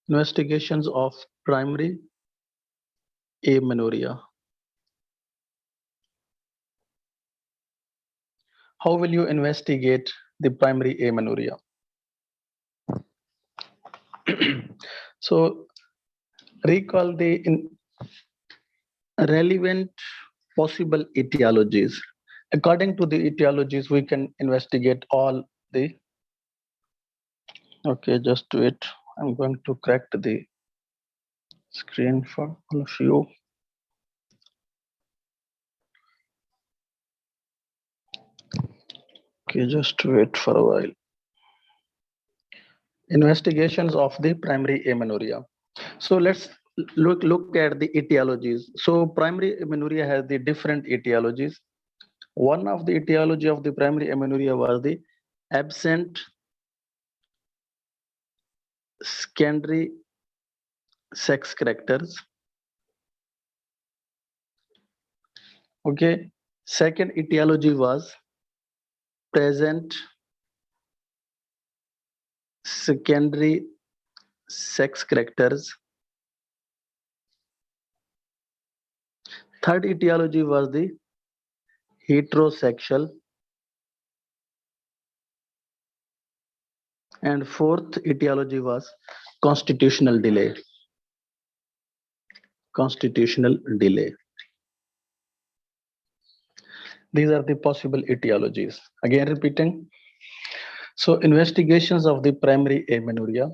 Investigations of primary amenorrhea. How will you investigate the primary amenorrhea? So recall the relevant possible etiologies. According to the etiologies, we can investigate all the. Okay, just wait. I'm going to correct the screen for all of you. Okay, just wait for a while. Investigations of the primary amenorrhea. So let's look at the etiologies. So primary amenorrhea has the different etiologies. One of the etiology of the primary amenorrhea was the absent secondary sex characters. Okay. Second etiology was present secondary sex characters. Third etiology was the heterosexual. And fourth etiology was constitutional delay. Constitutional delay. These are the possible etiologies. Again, repeating. So, investigations of the primary amenorrhea.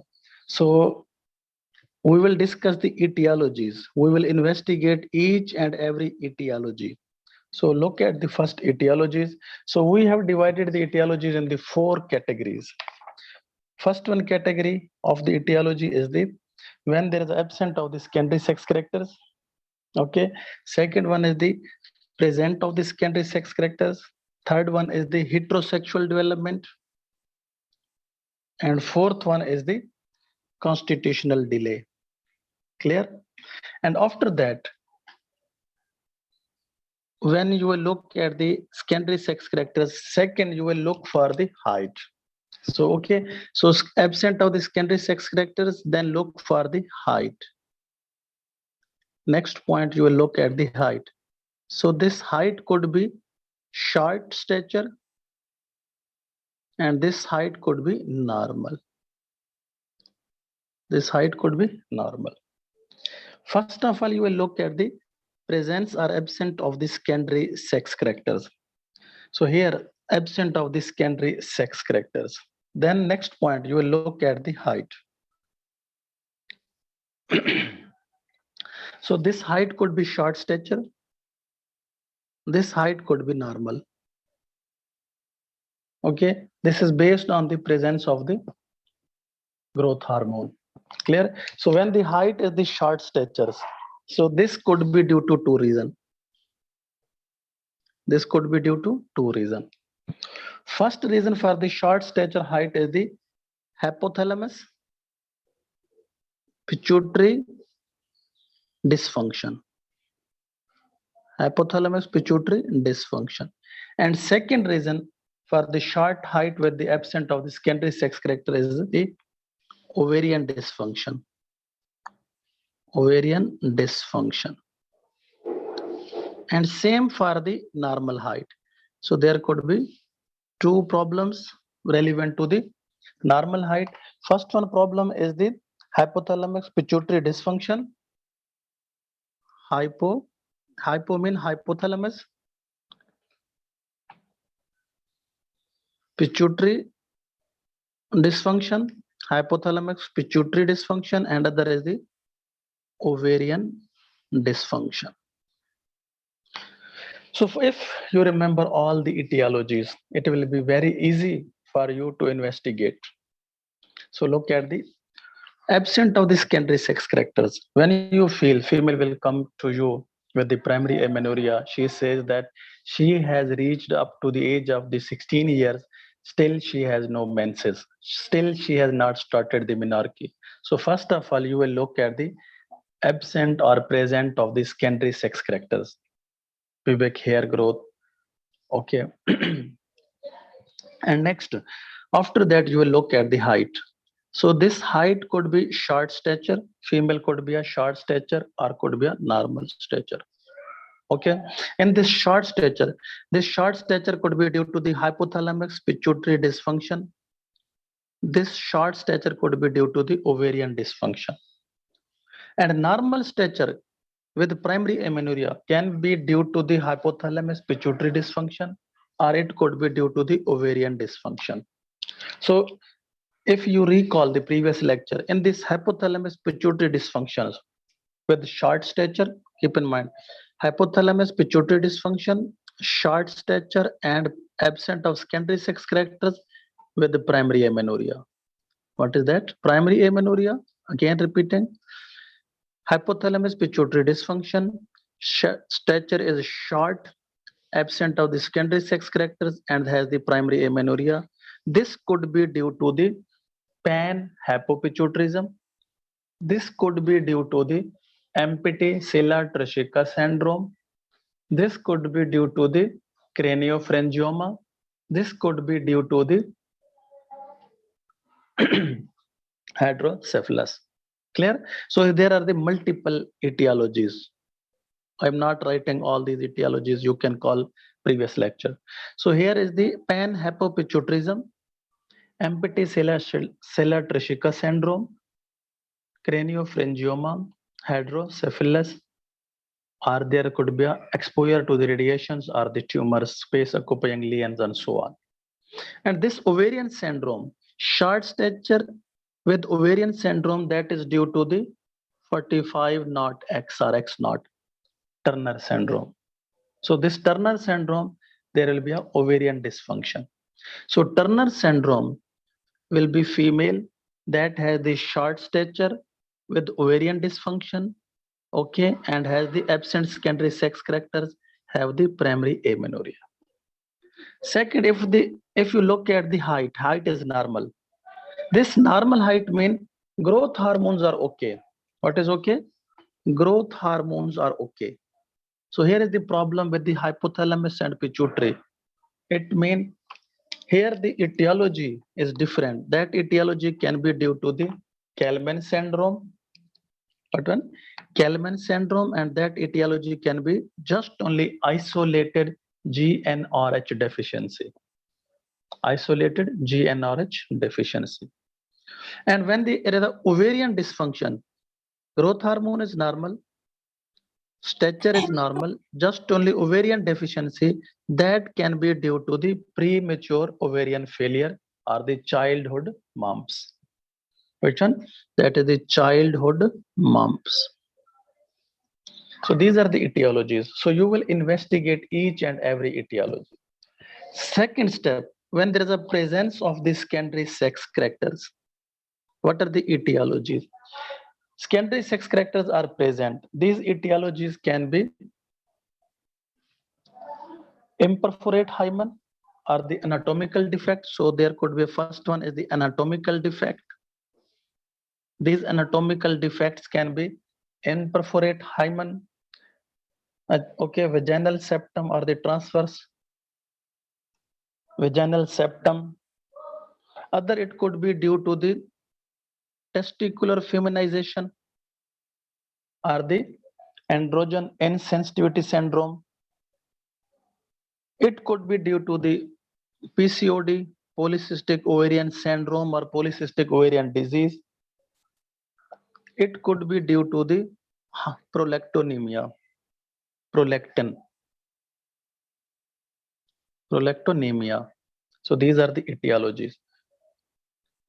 So, we will discuss the etiologies. We will investigate each and every etiology. So, look at the first etiologies. So, we have divided the etiologies in the 4 categories. First one category of the etiology is the when there is absent of the secondary sex characters. Okay. Second one is the present of the secondary sex characters. Third one is the heterosexual development. And fourth one is the constitutional delay. Clear? And after that, when you will look at the secondary sex characters, second you will look for the height. So okay, so absent of the secondary sex characters, then look for the height. Next point, you will look at the height. So this height could be short stature, and this height could be normal. This height could be normal. First of all, you will look at the presence or absent of the secondary sex characters. So here, absent of the secondary sex characters. Then next point, you will look at the height. So this height could be short stature. This height could be normal. Okay, this is based on the presence of the growth hormone. Clear? So when the height is the short statures, so this could be due to 2 reasons. This could be due to 2 reasons. First reason for the short stature height is the hypothalamus pituitary dysfunction. Hypothalamus pituitary dysfunction. And second reason for the short height with the absence of the secondary sex character is the ovarian dysfunction. Ovarian dysfunction. And same for the normal height. So there could be 2 problems relevant to the normal height. First one problem is the hypothalamus pituitary dysfunction. Hypo mean hypothalamus pituitary dysfunction, hypothalamus pituitary dysfunction, and other is the ovarian dysfunction. So if you remember all the etiologies, it will be very easy for you to investigate. So look at the absent of the secondary sex characters. When you feel female will come to you with the primary amenorrhea, she says that she has reached up to the age of the 16 years, still she has no menses, still she has not started the menarche. So first of all, you will look at the absent or present of the secondary sex characters, pubic hair growth. Okay. And next, after that, you will look at the height. So this height could be short stature, female could be a short stature or could be a normal stature. Okay, and this short stature could be due to the hypothalamus pituitary dysfunction. This short stature could be due to the ovarian dysfunction. And normal stature with primary amenorrhea can be due to the hypothalamus pituitary dysfunction or it could be due to the ovarian dysfunction. So if you recall the previous lecture, in this hypothalamus pituitary dysfunctions with short stature, keep in mind, hypothalamus pituitary dysfunction, short stature and absent of secondary sex characters with the primary amenorrhea. What is that? Primary amenorrhea, again repeating, hypothalamus pituitary dysfunction, stature is short, absent of the secondary sex characters and has the primary amenorrhea. This could be due to the panhypopituitarism. This could be due to the empty-sella-trishika syndrome. This could be due to the craniopharyngioma. This could be due to the hydrocephalus. Clear? So there are the multiple etiologies. I'm not writing all these etiologies. You can call previous lecture. So here is the panhypopituitarism, empty-sella-trishika syndrome, craniopharyngioma, hydrocephalus, or there could be a exposure to the radiations or the tumors, space occupying lesions and so on. And this ovarian syndrome, short stature with ovarian syndrome, that is due to the 45 naught X or X naught Turner syndrome. So this Turner syndrome, there will be a ovarian dysfunction. So Turner syndrome will be female that has the short stature with ovarian dysfunction, okay, and has the absent secondary sex characters, have the primary amenorrhea. Second, if you look at the height is normal. This normal height means growth hormones are okay. What is okay? Growth hormones are okay. So here is the problem with the hypothalamus and pituitary. It means here the etiology is different. That etiology can be due to the Kalman syndrome. What one? Kalman syndrome, and that etiology can be just only isolated GnRH deficiency. Isolated GnRH deficiency. And when there is a ovarian dysfunction, growth hormone is normal, stature is normal, just only ovarian deficiency, that can be due to the premature ovarian failure or the childhood mumps. Which one? That is the childhood mumps. So these are the etiologies. So you will investigate each and every etiology. Second step, when there is a presence of the secondary sex characters, what are the etiologies? Secondary sex characters are present. These etiologies can be imperforate hymen or the anatomical defect. So there could be, first one is the anatomical defect. These anatomical defects can be imperforate hymen, okay, vaginal septum or the transverse vaginal septum. Other, it could be due to the testicular feminization or the androgen insensitivity syndrome. It could be due to the PCOD, polycystic ovarian syndrome or polycystic ovarian disease. It could be due to the prolactinemia, prolactinemia. So these are the etiologies.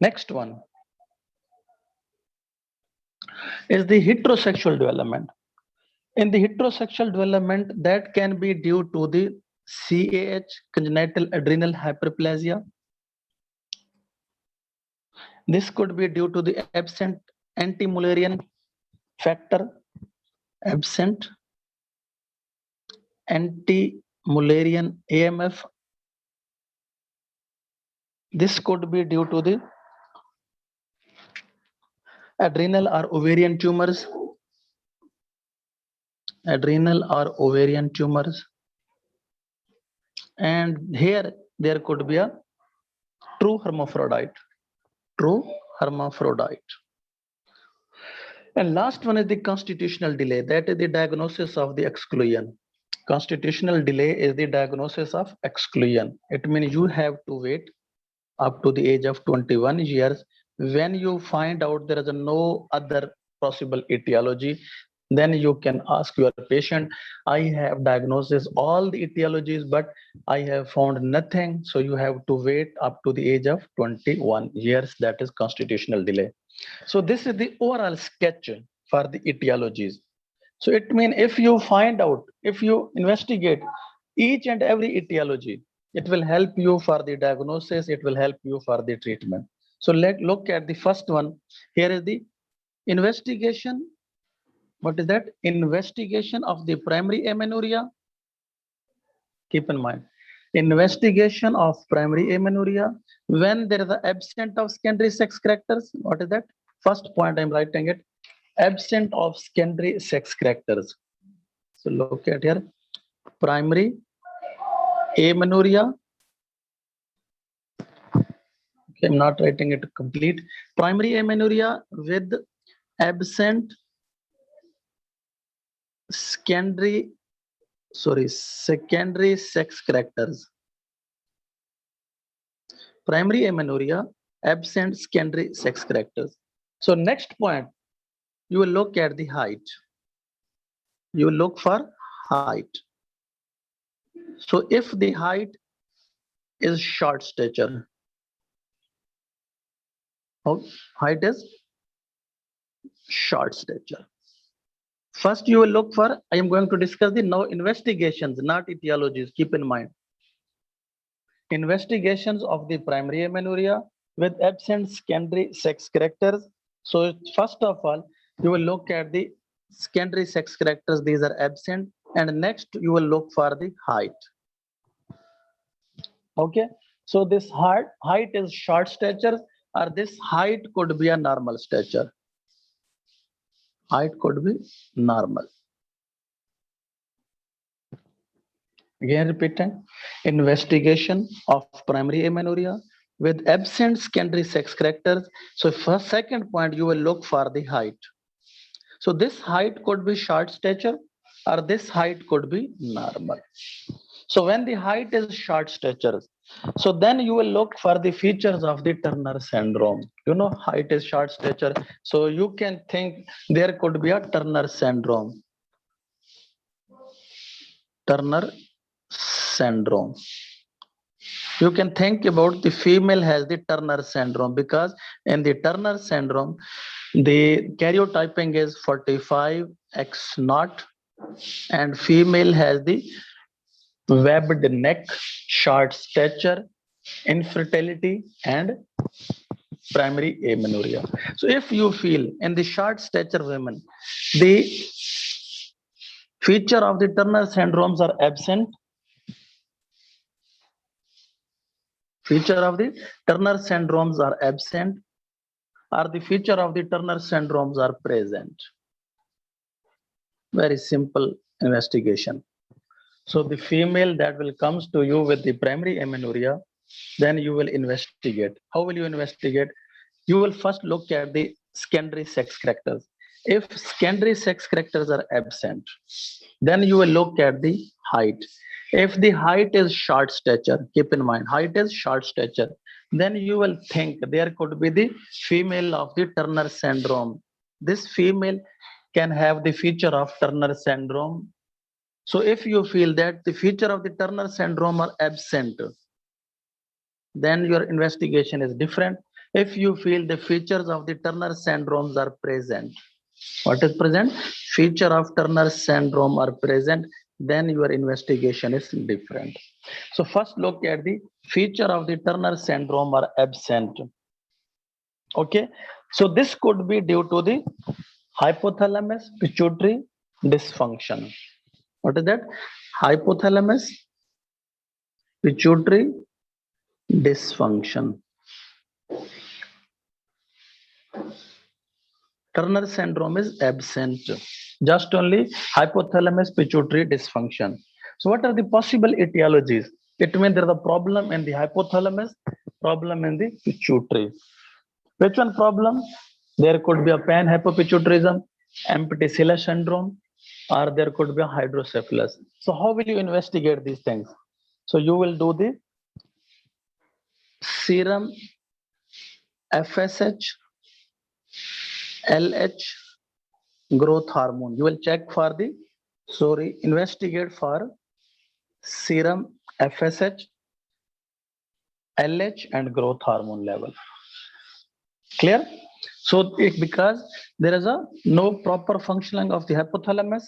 Next one is the heterosexual development. In the heterosexual development, that can be due to the CAH, congenital adrenal hyperplasia. This could be due to the absent anti-Mullerian factor, absent anti-Mullerian AMF. This could be due to the adrenal or ovarian tumors. Adrenal or ovarian tumors. And here there could be a true hermaphrodite. True hermaphrodite. And last one is the constitutional delay. That is the diagnosis of the exclusion. Constitutional delay is the diagnosis of exclusion. It means you have to wait up to the age of 21 years. When you find out there is no other possible etiology, then you can ask your patient, I have diagnosis all the etiologies, but I have found nothing. So you have to wait up to the age of 21 years. That is constitutional delay. So this is the overall sketch for the etiologies. So it means if you find out, if you investigate each and every etiology, it will help you for the diagnosis, it will help you for the treatment. So let's look at the first one. Here is the investigation. What is that? Investigation of the primary amenorrhea. Keep in mind, investigation of primary amenorrhea when there is an absence of secondary sex characters. What is that? First point I'm writing it. Absent of secondary sex characters. So look at here. Primary amenorrhea. Okay, I'm not writing it complete. Primary amenorrhea with absent secondary sex characters. Primary amenorrhea, absent secondary sex characters. So next point, you will look at the height. You will look for height. So if the height is short stature, height is short stature. First, you will look for, I am going to discuss the now investigations, not etiologies, keep in mind. Investigations of the primary amenorrhea with absent secondary sex characters. So first of all, you will look at the secondary sex characters, these are absent, and next you will look for the height. Okay, so this height is short stature, or this height could be a normal stature. Height could be normal. Again repeating, investigation of primary amenorrhea with absent secondary sex characters. So first, second point, you will look for the height. So this height could be short stature, or this height could be normal. So when the height is short stature, so then you will look for the features of the Turner syndrome. You know, height is short stature. So you can think there could be a Turner syndrome. Turner syndrome. You can think about the female has the Turner syndrome, because in the Turner syndrome, the karyotyping is 45X0, and female has the webbed neck, short stature, infertility, and primary amenorrhea. So if you feel in the short stature women, the feature of the Turner syndromes are absent, feature of the Turner syndromes are absent, or the feature of the Turner syndromes are present. Very simple investigation. So the female that will comes to you with the primary amenorrhea, then you will investigate. How will you investigate? You will first look at the secondary sex characters. If secondary sex characters are absent, then you will look at the height. If the height is short stature, keep in mind, height is short stature, then you will think there could be the female of the Turner syndrome. This female can have the feature of Turner syndrome. So if you feel that the feature of the Turner syndrome are absent, then your investigation is different. If you feel the features of the Turner syndromes are present, what is present? Feature of Turner syndrome are present, then your investigation is different. So first look at the feature of the Turner syndrome are absent. Okay, so this could be due to the hypothalamus pituitary dysfunction. What is that? Hypothalamus pituitary dysfunction. Turner syndrome is absent. Just only hypothalamus pituitary dysfunction. So what are the possible etiologies? It means there is a problem in the hypothalamus, problem in the pituitary. Which one problem? There could be a panhypopituitarism, empty cilia syndrome, or there could be a hydrocephalus. So how will you investigate these things? So you will do the serum FSH, LH, growth hormone. You will check for the, investigate for serum FSH, LH, and growth hormone level. Clear? So because there is a no proper functioning of the hypothalamus,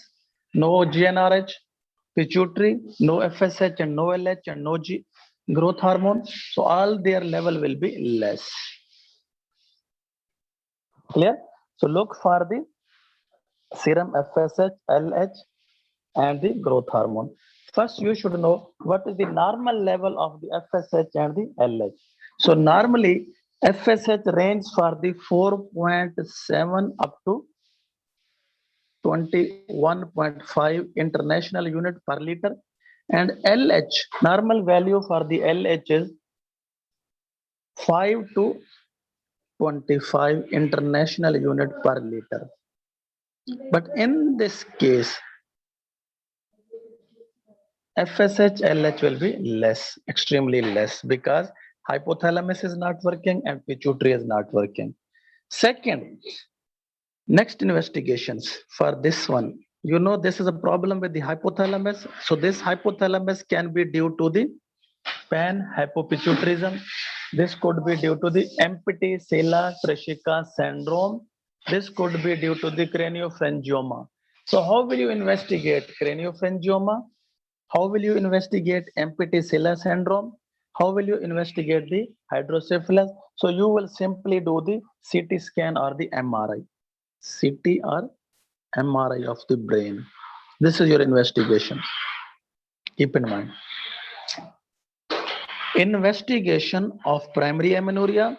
no GnRH, pituitary, no FSH and no LH and no growth hormone. So all their level will be less. Clear? So look for the serum FSH, LH, and the growth hormone. First, you should know what is the normal level of the FSH and the LH. So normally, FSH range for the 4.7 up to 21.5 international unit per liter, and LH normal value for the LH is 5 to 25 international unit per liter. But in this case, FSH LH will be less, extremely less, because hypothalamus is not working and pituitary is not working. Second, next investigations for this one. You know, this is a problem with the hypothalamus. So this hypothalamus can be due to the panhypopituitarism. This could be due to the empty cilia trachyca syndrome. This could be due to the craniopharyngioma. So how will you investigate craniopharyngioma? How will you investigate empty cilia syndrome? How will you investigate the hydrocephalus? So you will simply do the CT scan or the MRI. CT or MRI of the brain. This is your investigation. Keep in mind. Investigation of primary amenorrhea.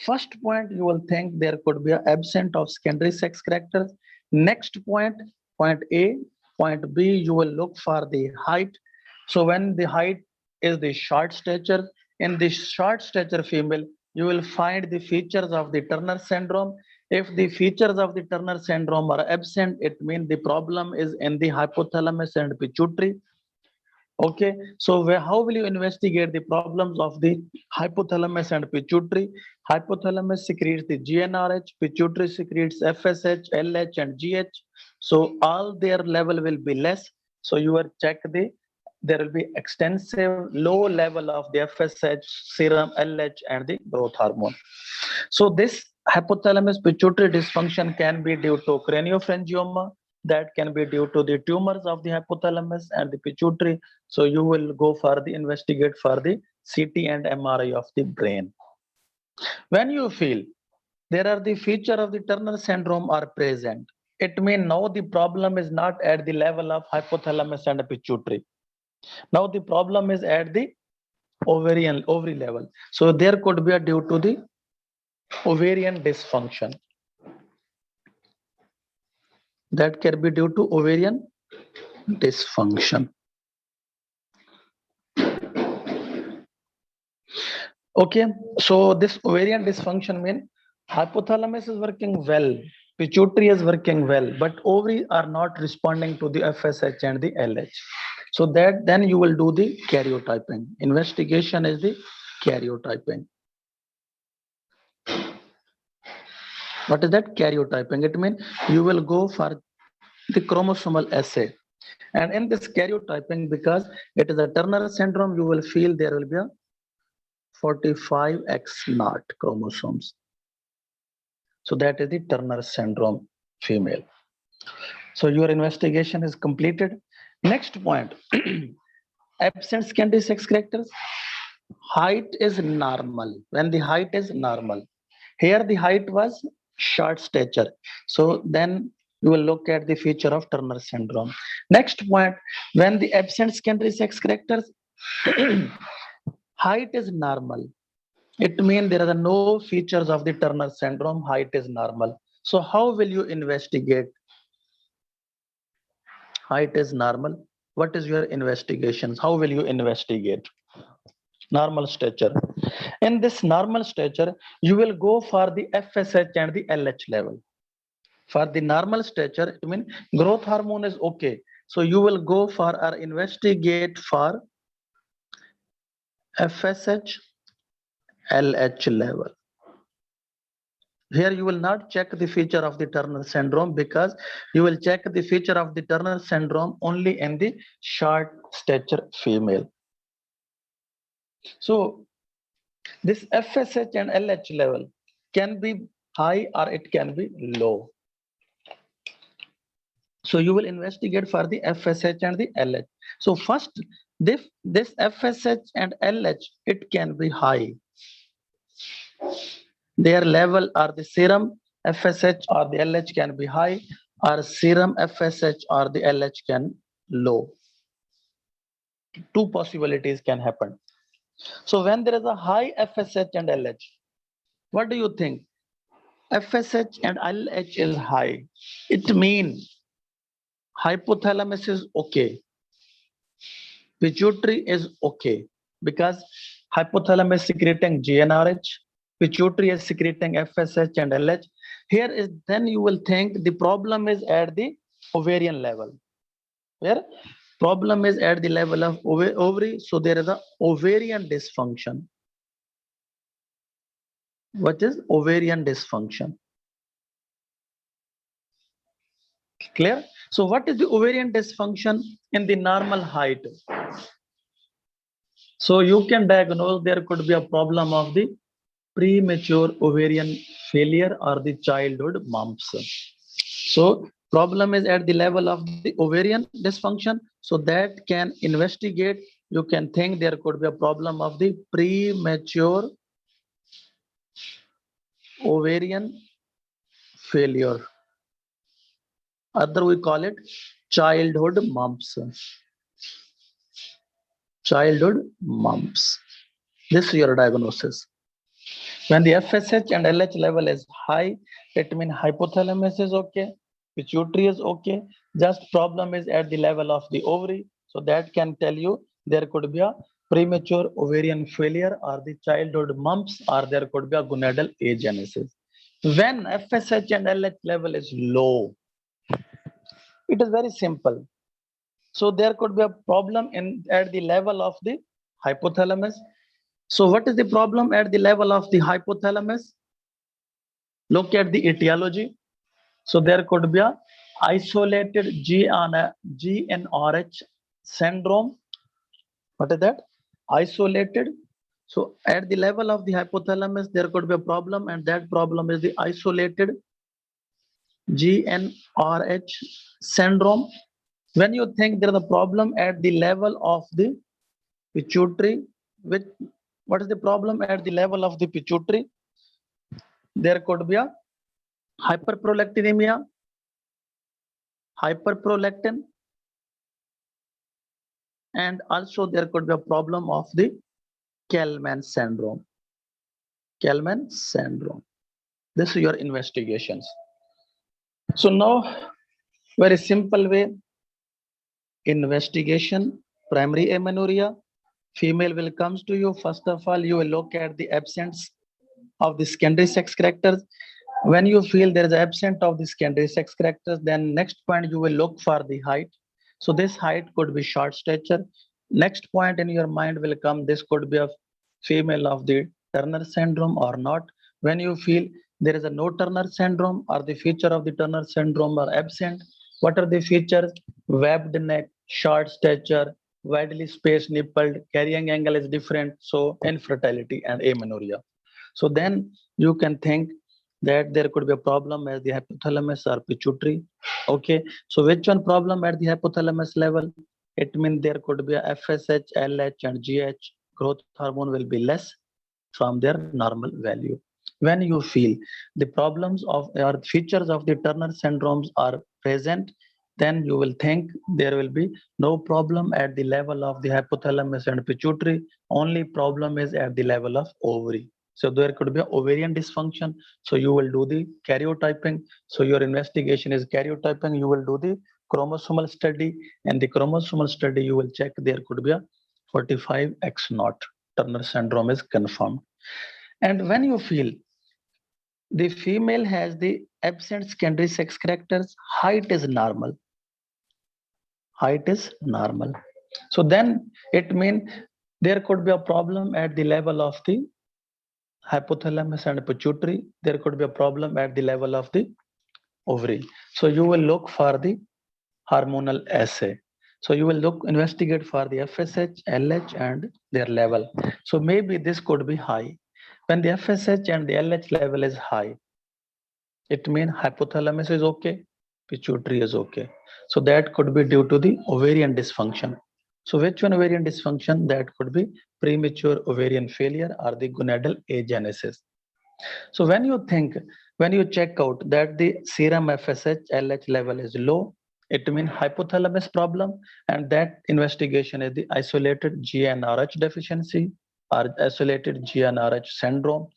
First point, you will think there could be an absent of secondary sex characters. Next point, point A, point B, you will look for the height. So when the height is the short stature, in the short stature female, you will find the features of the Turner syndrome. If the features of the Turner syndrome are absent, it means the problem is in the hypothalamus and pituitary. Okay, so how will you investigate the problems of the hypothalamus and pituitary? Hypothalamus secretes the GnRH, pituitary secretes FSH, LH, and GH. So all their level will be less. So you will check there will be extensive low level of the FSH, serum, LH, and the growth hormone. So this hypothalamus pituitary dysfunction can be due to craniopharyngioma, that can be due to the tumors of the hypothalamus and the pituitary. So you will go for the investigate for the CT and MRI of the brain. When you feel there are the feature of the Turner syndrome are present, it means now the problem is not at the level of hypothalamus and pituitary. Now the problem is at the ovary level. So there could be a due to the ovarian dysfunction. That can be due to ovarian dysfunction. Okay, so this ovarian dysfunction means hypothalamus is working well, pituitary is working well, but ovary are not responding to the FSH and the LH. So that then you will do the karyotyping. Investigation is the karyotyping. What is that karyotyping? It means you will go for the chromosomal assay. And in this karyotyping, because it is a Turner syndrome, you will feel there will be a 45X0 chromosomes. So that is the Turner syndrome female. So your investigation is completed. Next point, absent secondary sex characters. Height is normal. When the height is normal. Here the height was short stature. So then you will look at the feature of Turner syndrome. Next point, when the absent secondary sex characters, height is normal. It means there are no features of the Turner syndrome, height is normal. So how will you investigate? Height is normal. What is your investigations? How will you investigate? Normal stature. In this normal stature, you will go for the FSH and the LH level. For the normal stature, I mean growth hormone is okay. So you will go for or investigate for FSH, LH level. Here you will not check the feature of the Turner syndrome because you will check the feature of the Turner syndrome only in the short stature female. So this FSH and LH level can be high or it can be low. So you will investigate for the FSH and the LH. So first, this FSH and LH, it can be high. Their level or the serum FSH or the LH can be high, or serum FSH or the LH can low. Two possibilities can happen. So when there is a high FSH and LH, what do you think? FSH and LH is high. It means hypothalamus is okay. Pituitary is okay because hypothalamus secreting GnRH, pituitary is secreting FSH and LH. Here is then you will think the problem is at the ovarian level. Where problem is at the level of ovary, so there is a ovarian dysfunction. What is ovarian dysfunction? Clear? So what is the ovarian dysfunction in the normal height? So you can diagnose there could be a problem of the premature ovarian failure or the childhood mumps. So problem is at the level of the ovarian dysfunction. So that can investigate. You can think there could be a problem of the premature ovarian failure. Other we call it childhood mumps. Childhood mumps. This is your diagnosis. When the FSH and LH level is high, it means hypothalamus is okay, pituitary is okay. Just problem is at the level of the ovary. So that can tell you there could be a premature ovarian failure or the childhood mumps, or there could be a gonadal agenesis. When FSH and LH level is low, it is very simple. So there could be a problem at the level of the hypothalamus. So what is the problem at the level of the hypothalamus? Look at the etiology. So there could be a isolated GnRH syndrome. What is that? Isolated. So at the level of the hypothalamus, there could be a problem, and that problem is the isolated GnRH syndrome. When you think there is a problem at the level of the pituitary, what is the problem at the level of the pituitary? There could be a hyperprolactinemia, hyperprolactin, and also there could be a problem of the Kallmann syndrome. Kallmann syndrome. This is your investigations. So now, very simple way, investigation, primary amenorrhea. Female will comes to you. First of all, you will look at the absence of the secondary sex characters. When you feel there is absence of the secondary sex characters, then next point you will look for the height. So this height could be short stature. Next point in your mind will come, this could be a female of the Turner syndrome or not. When you feel there is a no Turner syndrome or the feature of the Turner syndrome are absent, what are the features? Webbed neck, short stature, widely spaced nipple, carrying angle is different, so infertility and amenorrhea. So then you can think that there could be a problem at the hypothalamus or pituitary. Okay, so which one problem at the hypothalamus level? It means there could be a FSH, LH, and GH. Growth hormone will be less from their normal value. When you feel the problems of or features of the Turner syndromes are present, then you will think there will be no problem at the level of the hypothalamus and pituitary. Only problem is at the level of ovary. So there could be ovarian dysfunction. So you will do the karyotyping. So your investigation is karyotyping. You will do the chromosomal study, and the chromosomal study you will check there could be a 45X0. Turner syndrome is confirmed. And when you feel the female has the absent secondary sex characters, height is normal. Height is normal. So then it means there could be a problem at the level of the hypothalamus and pituitary. There could be a problem at the level of the ovary. So you will look for the hormonal assay. So you will investigate for the FSH, LH and their level. So maybe this could be high. When the FSH and the LH level is high, it means hypothalamus is okay, pituitary is okay. So that could be due to the ovarian dysfunction. So which one ovarian dysfunction? That could be premature ovarian failure or the gonadal agenesis. So when you check out that the serum FSH, LH level is low, it means hypothalamus problem, and that investigation is the isolated GnRH deficiency or isolated GnRH syndrome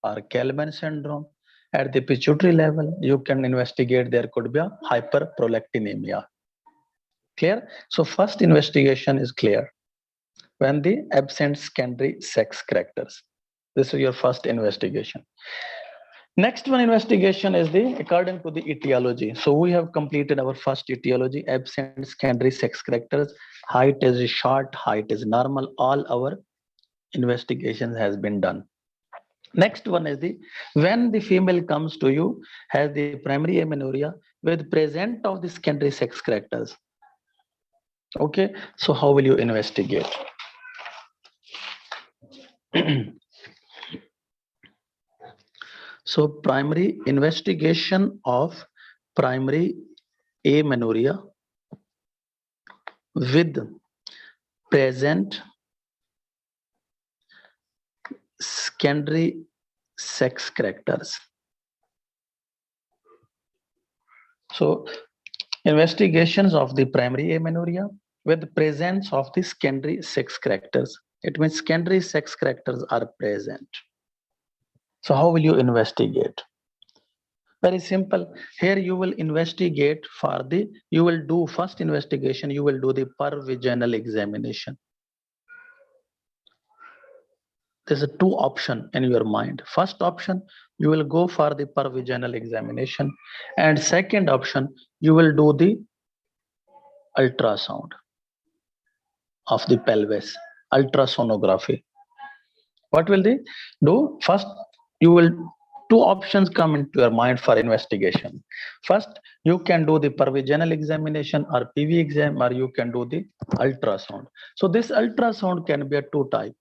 or Kallmann syndrome. At the pituitary level, you can investigate there could be a hyperprolactinemia. Clear? So first investigation is clear. When the absent secondary sex characters. This is your first investigation. Next one investigation is the according to the etiology. So we have completed our first etiology, absent secondary sex characters, height is short, height is normal, all our investigations has been done. Next one is the when the female comes to you has the primary amenorrhea with present of the secondary sex characters. Okay, so how will you investigate? So primary investigation of primary amenorrhea with present secondary sex characters. So investigations of the primary amenorrhea with presence of the secondary sex characters. It means secondary sex characters are present. So how will you investigate? Very simple. Here you will investigate for the, you will do first investigation, you will do the pervaginal examination. There's a two option in your mind. First option, you will go for the pervaginal examination. And second option, you will do the ultrasound of the pelvis, ultrasonography. What will they do? First, you will two options come into your mind for investigation. First, you can do the pervaginal examination or PV exam, or you can do the ultrasound. So this ultrasound can be a two type.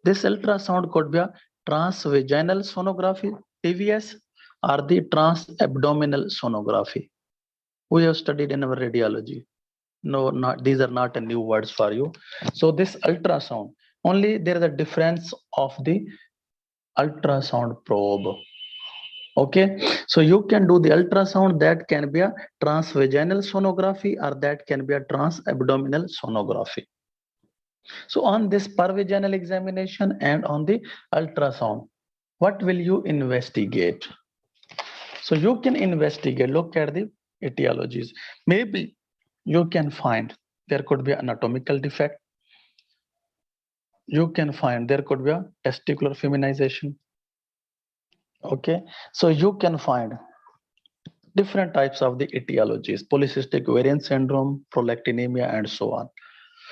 This ultrasound could be a transvaginal sonography, TVS, or the transabdominal sonography. We have studied in our radiology. No, not these are not a new words for you. So this ultrasound, only there is a difference of the ultrasound probe. Okay, so you can do the ultrasound that can be a transvaginal sonography or that can be a transabdominal sonography. So on this pervaginal examination and on the ultrasound, what will you investigate? So you can investigate, look at the etiologies. Maybe you can find there could be anatomical defect. You can find there could be a testicular feminization. Okay, so you can find different types of the etiologies, polycystic ovarian syndrome, prolactinemia, and so on.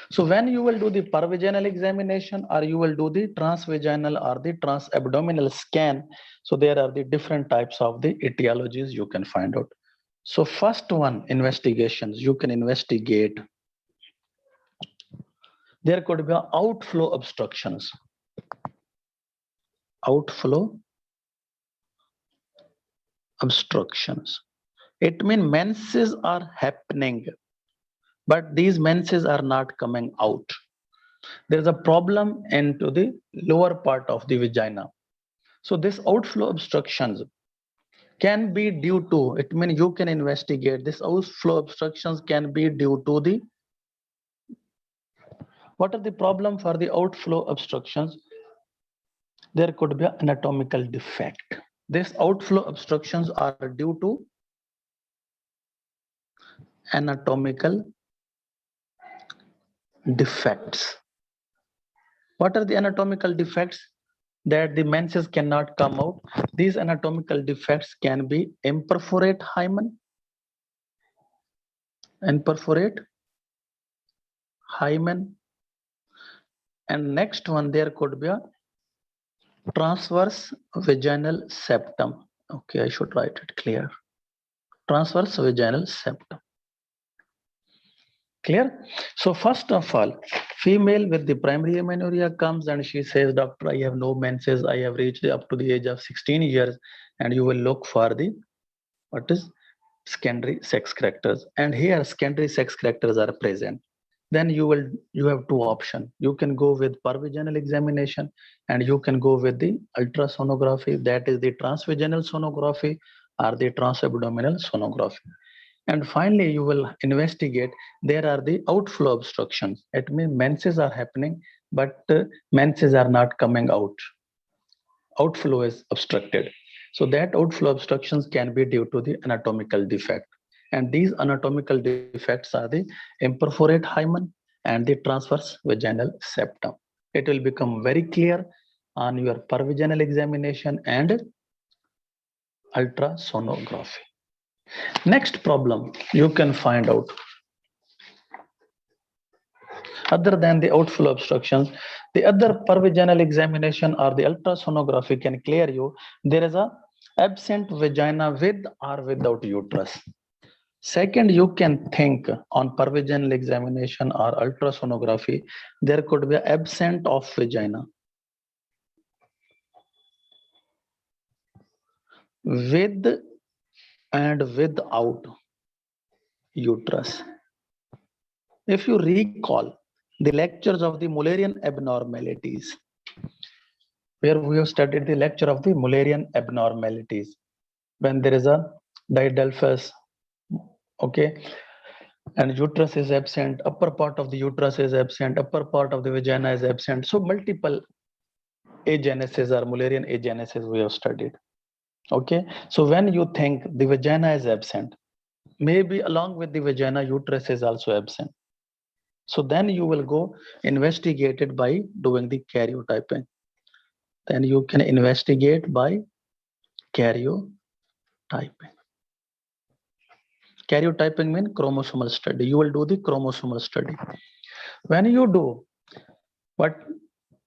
So when you will do the pervaginal examination or you will do the transvaginal or the transabdominal scan, so there are the different types of the etiologies you can find out. So first one, investigations, you can investigate. There could be outflow obstructions. Outflow obstructions. It means menses are happening, but these menses are not coming out. There is a problem into the lower part of the vagina. So this outflow obstructions can be due to, it means you can investigate this outflow obstructions can be due to the, what are the problem for the outflow obstructions? There could be an anatomical defect. This outflow obstructions are due to anatomical defects. What are the anatomical defects that the menses cannot come out? These anatomical defects can be imperforate hymen, and next one there could be a transverse vaginal septum. Okay, I should write it clear. Transverse vaginal septum. Clear? So first of all, female with the primary amenorrhea comes and she says, doctor, I have no menses. I have reached up to the age of 16 years, and you will look for the, what is secondary sex characters. And here secondary sex characters are present. Then you have two options. You can go with pervaginal examination, and you can go with the ultrasonography, that is the transvaginal sonography or the transabdominal sonography. And finally, you will investigate, there are the outflow obstructions. It means menses are happening, but menses are not coming out. Outflow is obstructed. So that outflow obstructions can be due to the anatomical defect. And these anatomical defects are the imperforate hymen and the transverse vaginal septum. It will become very clear on your pervaginal examination and ultrasonography. Next problem you can find out. Other than the outflow obstructions, the other pervaginal examination or the ultrasonography can clear you there is a absent vagina with or without uterus. Second, you can think on pervaginal examination or ultrasonography, there could be an absent of vagina with and without uterus. If you recall the lectures of the Mullerian abnormalities, where we have studied the lecture of the Mullerian abnormalities, when there is a didelphys, okay, and uterus is absent, upper part of the uterus is absent, upper part of the vagina is absent. So multiple agenesis or Mullerian agenesis we have studied. Okay, so when you think the vagina is absent, maybe along with the vagina, uterus is also absent. So then you will go investigate it by doing the karyotyping. Then you can investigate by karyotyping. Karyotyping means chromosomal study. You will do the chromosomal study. When you do what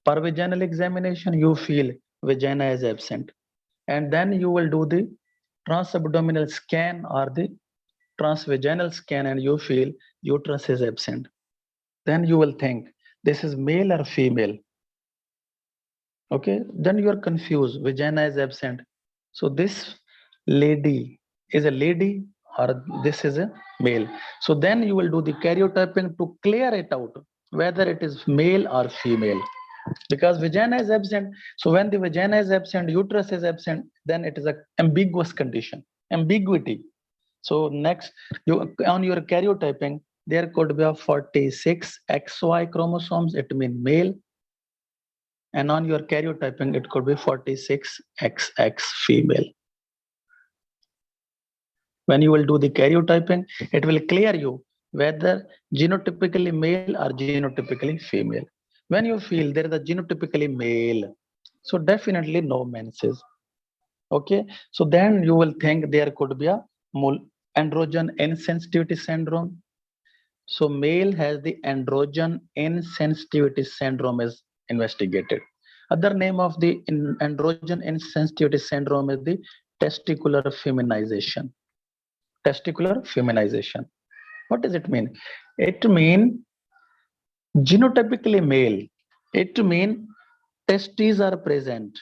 pervaginal examination, you feel vagina is absent. And then you will do the transabdominal scan or the transvaginal scan and you feel uterus is absent. Then you will think this is male or female. Okay, then you are confused. Vagina is absent. So this lady is a lady or this is a male. So then you will do the karyotyping to clear it out whether it is male or female. Because vagina is absent. So when the vagina is absent, uterus is absent, then it is an ambiguous condition, ambiguity. So next, you on your karyotyping, there could be a 46 XY chromosomes, it means male. And on your karyotyping, it could be 46 XX female. When you will do the karyotyping, it will clear you whether genotypically male or genotypically female. When you feel there is a genotypically male, so definitely no menses. Okay, so then you will think there could be a androgen insensitivity syndrome. So male has the androgen insensitivity syndrome is investigated. Other name of the androgen insensitivity syndrome is the testicular feminization. Testicular feminization. What does it mean? It means genotypically male. It means testes are present.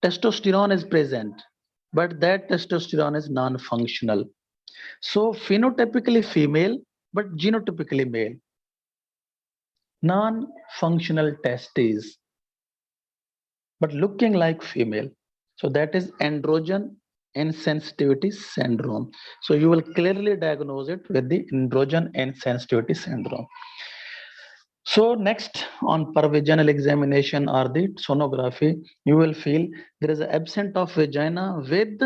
Testosterone is present, but that testosterone is non-functional. So phenotypically female, but genotypically male. Non-functional testes, but looking like female. So that is androgen insensitivity syndrome. So you will clearly diagnose it with the androgen insensitivity syndrome. So next on pervaginal examination or the sonography, you will feel there is an absence of vagina with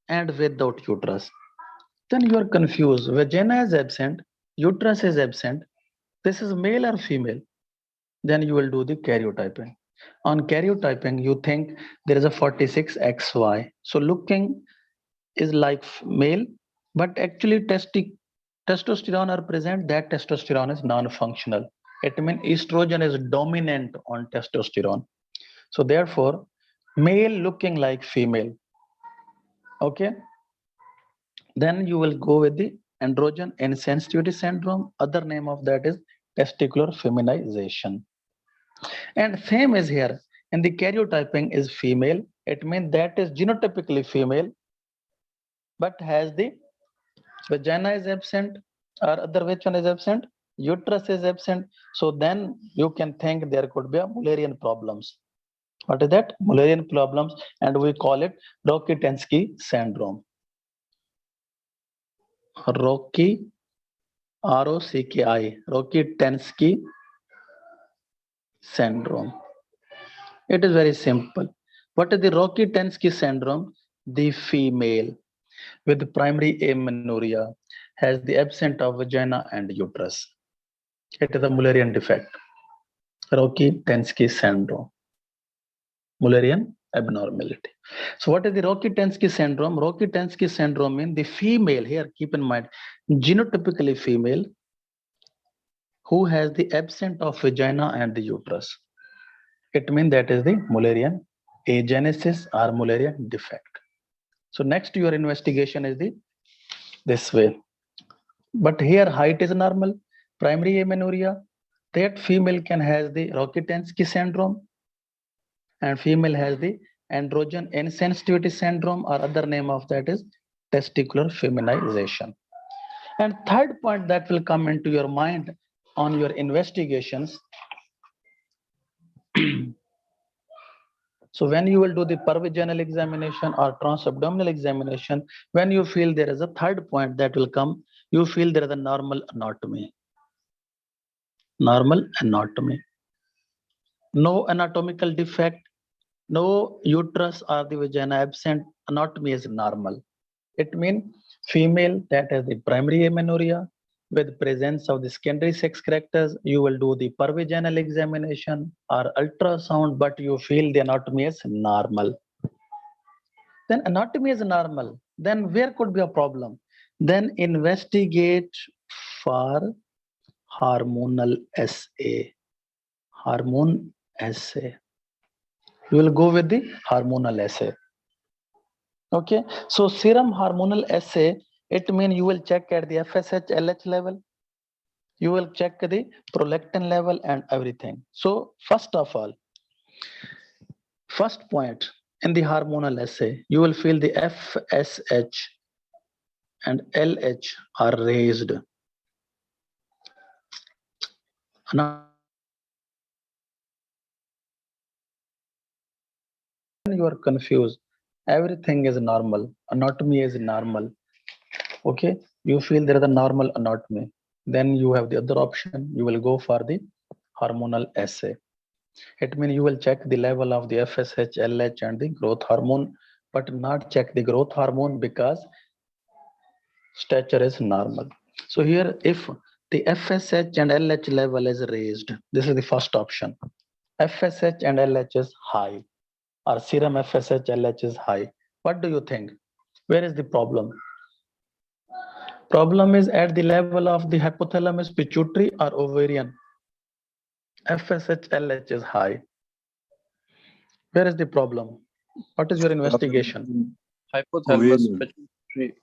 and without uterus. Then you are confused. Vagina is absent, uterus is absent. This is male or female? Then you will do the karyotyping. On karyotyping, you think there is a 46XY. So looking is like male, but actually testosterone are present. That testosterone is non-functional. It means estrogen is dominant on testosterone. So therefore, male looking like female. Okay. Then you will go with the androgen insensitivity syndrome. Other name of that is testicular feminization. And same is here. And the karyotyping is female. It means that is genotypically female, but has the vagina is absent, or other which one is absent? Uterus is absent. So then you can think there could be a Mullerian problems. What is that? Mullerian problems, and we call it Rokitansky syndrome. Rokitansky syndrome. It is very simple. What is the Rokitansky syndrome? The female with primary amenorrhea has the absence of vagina and uterus. It is a Mullerian defect. Rokitansky syndrome. Mullerian abnormality. So what is the Rokitansky syndrome? Rokitansky syndrome means the female, here keep in mind, genotypically female who has the absence of vagina and the uterus. It means that is the Mullerian agenesis or Mullerian defect. So next your investigation is the this way. But here height is normal, primary amenorrhea, that female can has the Rokitansky syndrome, and female has the androgen insensitivity syndrome, or other name of that is testicular feminization. And third point that will come into your mind on your investigations. So when you will do the pervaginal examination or transabdominal examination, when you feel there is a third point that will come, you feel there is a normal anatomy. Normal anatomy. No anatomical defect, no uterus or the vagina absent, anatomy is normal. It means female that has the primary amenorrhea with presence of the secondary sex characters, you will do the pervaginal examination or ultrasound, but you feel the anatomy is normal. Then anatomy is normal. Then where could be a problem? Then investigate for hormonal assay. Hormone assay. You will go with the hormonal assay. Okay, so serum hormonal assay, it means you will check at the FSH, LH level. You will check the prolactin level and everything. So first of all, first point in the hormonal assay, you will feel the FSH and LH are raised. Now you are confused. Everything is normal. Anatomy is normal. Okay, you feel there is a normal anatomy. Then you have the other option. You will go for the hormonal assay. It means you will check the level of the FSH, LH, and the growth hormone, but not check the growth hormone because stature is normal. So here, if the FSH and LH level is raised, this is the first option. FSH and LH is high, or serum FSH, LH is high. What do you think? Where is the problem? Problem is at the level of the hypothalamus, pituitary, or ovarian. FSH, LH is high. Where is the problem? What is your investigation? Hypothalamus, pituitary.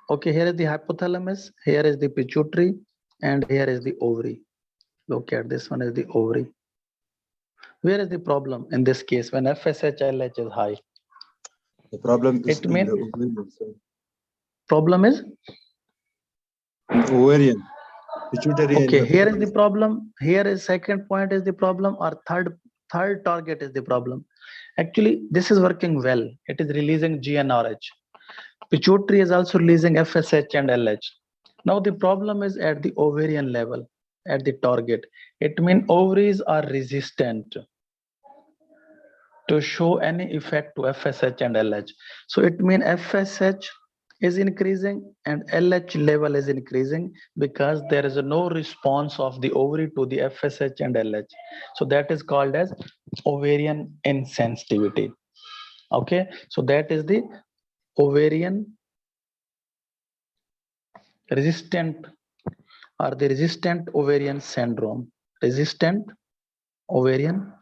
Okay, here is the hypothalamus, here is the pituitary, and here is the ovary. Look at this one is the ovary. Where is the problem in this case when FSH, LH is high? The problem is It means in the ovarian. Sir. Problem is? Ovarian. Pituitary. Okay, here is the problem. Here is second point is the problem, or third target is the problem. Actually, this is working well. It is releasing GnRH. Pituitary is also releasing FSH and LH. Now the problem is at the ovarian level, at the target. It means ovaries are resistant to show any effect to FSH and LH. So it means FSH is increasing and LH level is increasing because there is no response of the ovary to the FSH and LH. So that is called as ovarian insensitivity. Okay, so that is the ovarian resistant or the resistant ovarian syndrome. Resistant ovarian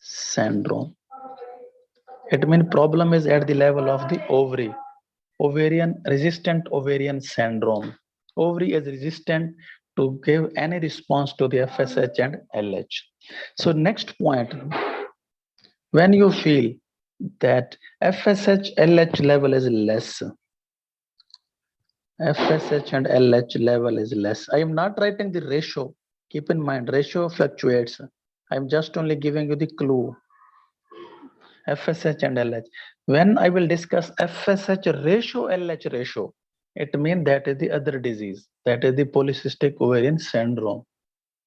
syndrome. It means problem is at the level of the ovary. Ovarian resistant ovarian syndrome. Ovary is resistant to give any response to the FSH and LH. So next point, when you feel that FSH LH level is less, FSH and LH level is less. I am not writing the ratio. Keep in mind, ratio fluctuates. I am just only giving you the clue. FSH and LH. When I will discuss FSH ratio, LH ratio, it means that is the other disease. That is the polycystic ovarian syndrome.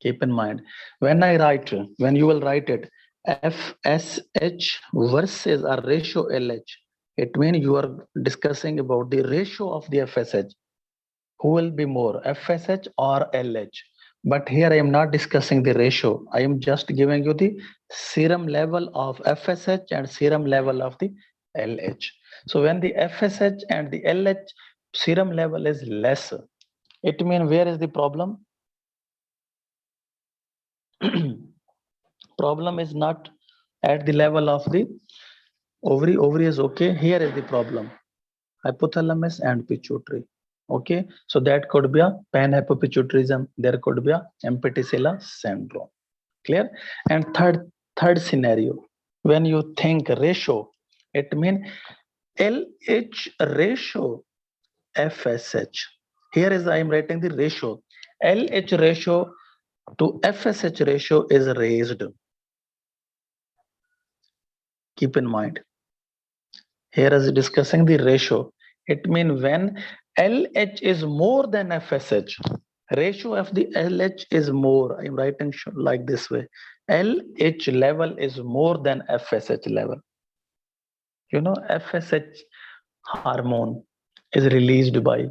Keep in mind. When you will write it, FSH versus a ratio LH, it means you are discussing about the ratio of the FSH. Who will be more, FSH or LH? But here I am not discussing the ratio. I am just giving you the serum level of FSH and serum level of the LH. So when the FSH and the LH serum level is less, it means where is the problem? Problem is not at the level of the ovary. Ovary is okay. Here is the problem. Hypothalamus and pituitary. Okay, so that could be a panhypopituitarism. There could be a emptyseal syndrome. Clear? And third scenario, when you think ratio, it means LH ratio FSH. Here is I am writing the ratio. LH ratio to FSH ratio is raised. Keep in mind. Here is discussing the ratio. It means when LH is more than FSH, ratio of the LH is more. I'm writing like this way. LH level is more than FSH level. You know, FSH hormone is released by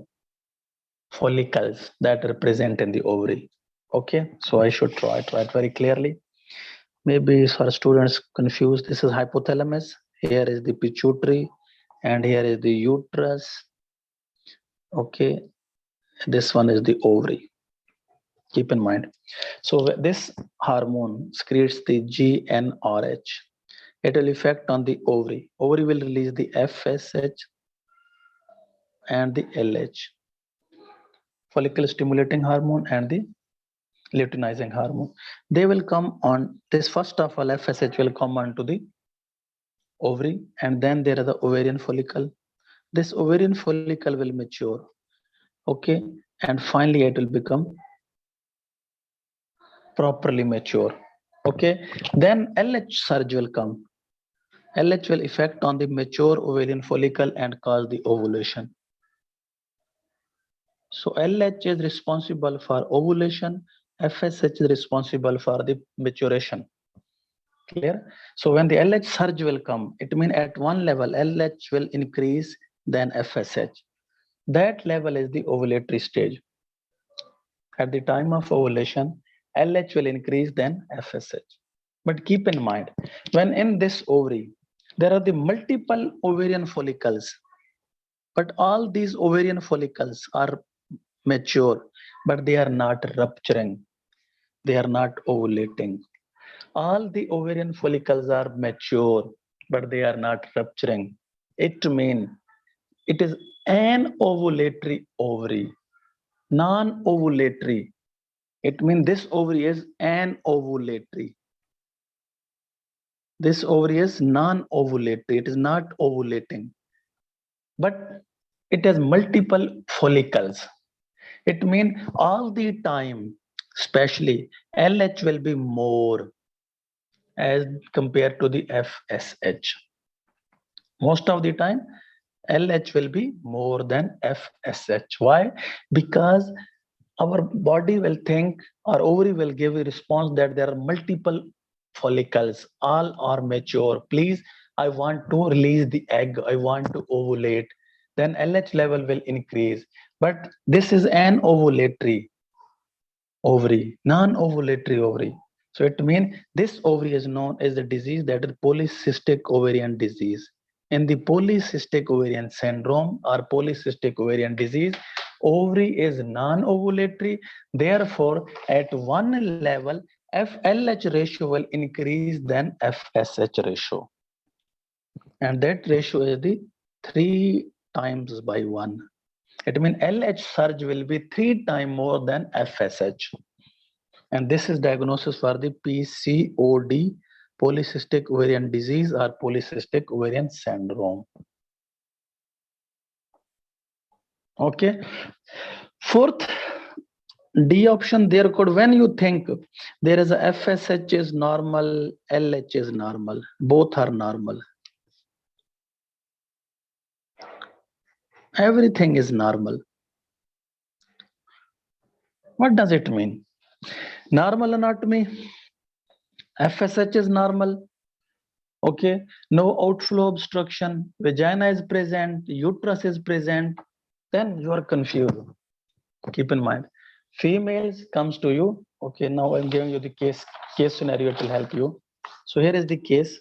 follicles that are present in the ovary. Okay, so I should write very clearly. Maybe for students confused, this is hypothalamus. Here is the pituitary, and here is the uterus. Okay, this one is the ovary. Keep in mind. So this hormone secretes the GnRH. It will affect on the ovary. Ovary will release the FSH and the LH, follicle stimulating hormone and the luteinizing hormone. They will come on this. First of all, FSH will come onto the ovary, and then there is the ovarian follicle. This ovarian follicle will mature. Okay, and finally it will become properly mature. Okay, then LH surge will come. LH will affect on the mature ovarian follicle and cause the ovulation. So LH is responsible for ovulation, FSH is responsible for the maturation. Clear? So when the LH surge will come, it means at one level LH will increase than FSH. That level is the ovulatory stage. At the time of ovulation, LH will increase than FSH. But keep in mind, when in this ovary, there are the multiple ovarian follicles, but all these ovarian follicles are mature, but they are not rupturing. They are not ovulating. All the ovarian follicles are mature, but they are not rupturing. It means it is an ovulatory ovary, non-ovulatory. It means this ovary is an ovulatory. This ovary is non-ovulatory. It is not ovulating, but it has multiple follicles. It means all the time, especially LH will be more as compared to the FSH. Most of the time, LH will be more than FSH. Why? Because our body will think, our ovary will give a response that there are multiple follicles, all are mature. Please, I want to release the egg, I want to ovulate. then LH level will increase. But this is an ovulatory ovary, non-ovulatory ovary. So it means this ovary is known as the disease that is polycystic ovarian disease. In the polycystic ovarian syndrome or polycystic ovarian disease, ovary is non-ovulatory. Therefore, at one level, FLH ratio will increase than FSH ratio. And that ratio is the 3 times by 1. It means LH surge will be 3 times more than FSH. And this is diagnosis for the PCOD, polycystic ovarian disease or polycystic ovarian syndrome. Okay. Fourth, D option, there could, when you think there is a FSH is normal, LH is normal, both are normal. Everything is normal. What does it mean? Normal anatomy, FSH is normal. Okay, no outflow obstruction, vagina is present, uterus is present, then you are confused. Keep in mind, females comes to you. Okay, now I'm giving you the case scenario, it will help you. So here is the case.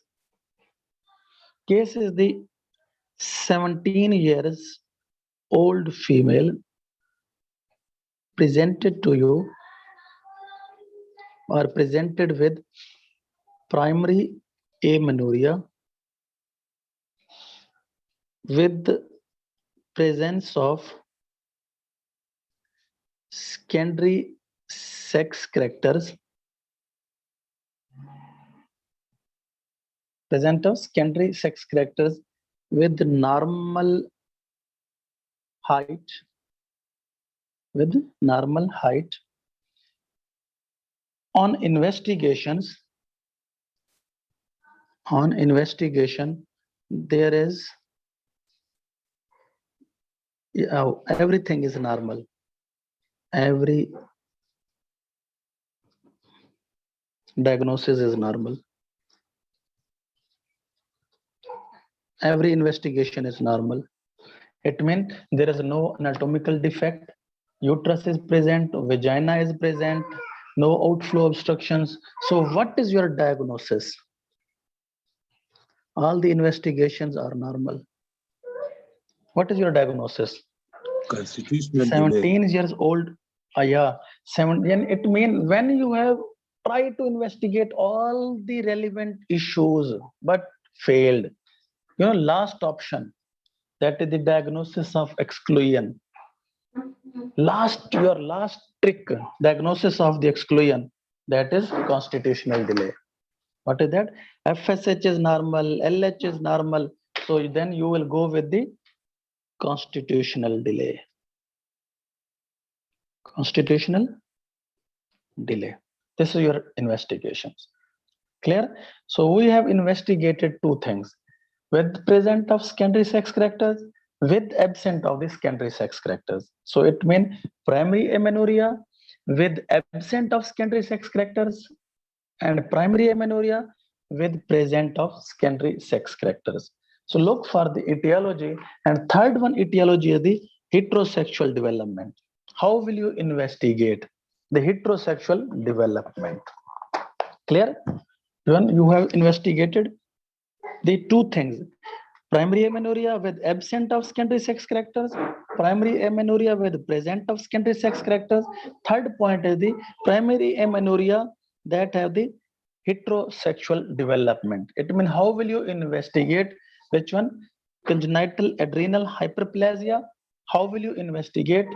Case is the 17 years old female presented to you or presented with primary amenorrhea with presence of secondary sex characters, present of secondary sex characters with normal height, on investigation there is everything is normal, every diagnosis is normal, every investigation is normal. It means there is no anatomical defect, uterus is present, vagina is present, no outflow obstructions. So what is your diagnosis? All the investigations are normal. What is your diagnosis? Constitutional 17 delay. years old. Yeah, 17. It means when you have tried to investigate all the relevant issues but failed. You know, last option, that is the diagnosis of exclusion. Your last trick, diagnosis of the exclusion, that is constitutional delay. What is that? FSH is normal, LH is normal. So then you will go with the constitutional delay. Constitutional delay. This is your investigations. Clear? So we have investigated two things: with present of secondary sex characters, with absent of the secondary sex characters. So it means primary amenorrhea with absent of secondary sex characters and primary amenorrhea with present of secondary sex characters. So look for the etiology. And third one etiology is the heterosexual development. How will you investigate the heterosexual development? Clear? When you have investigated the two things, primary amenorrhea with absent of secondary sex characters, primary amenorrhea with present of secondary sex characters. Third point is the primary amenorrhea that have the heterosexual development. It means how will you investigate which one? Congenital adrenal hyperplasia. How will you investigate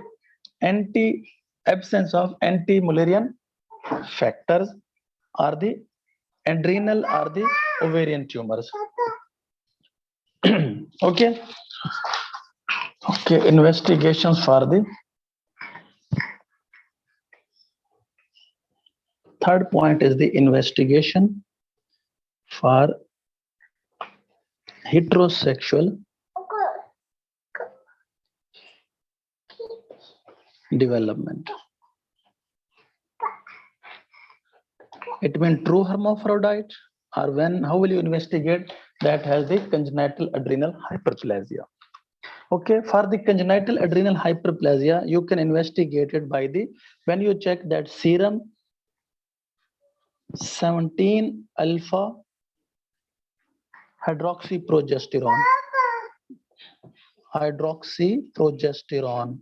absence of anti-Mullerian factors or the adrenal or the ovarian tumors? Okay. Okay, investigations for the third point is the investigation for heterosexual development. It means true hermaphrodite, or how will you investigate that has the congenital adrenal hyperplasia? Okay, for the congenital adrenal hyperplasia, you can investigate it by the, when you check that serum 17 alpha hydroxyprogesterone, hydroxyprogesterone,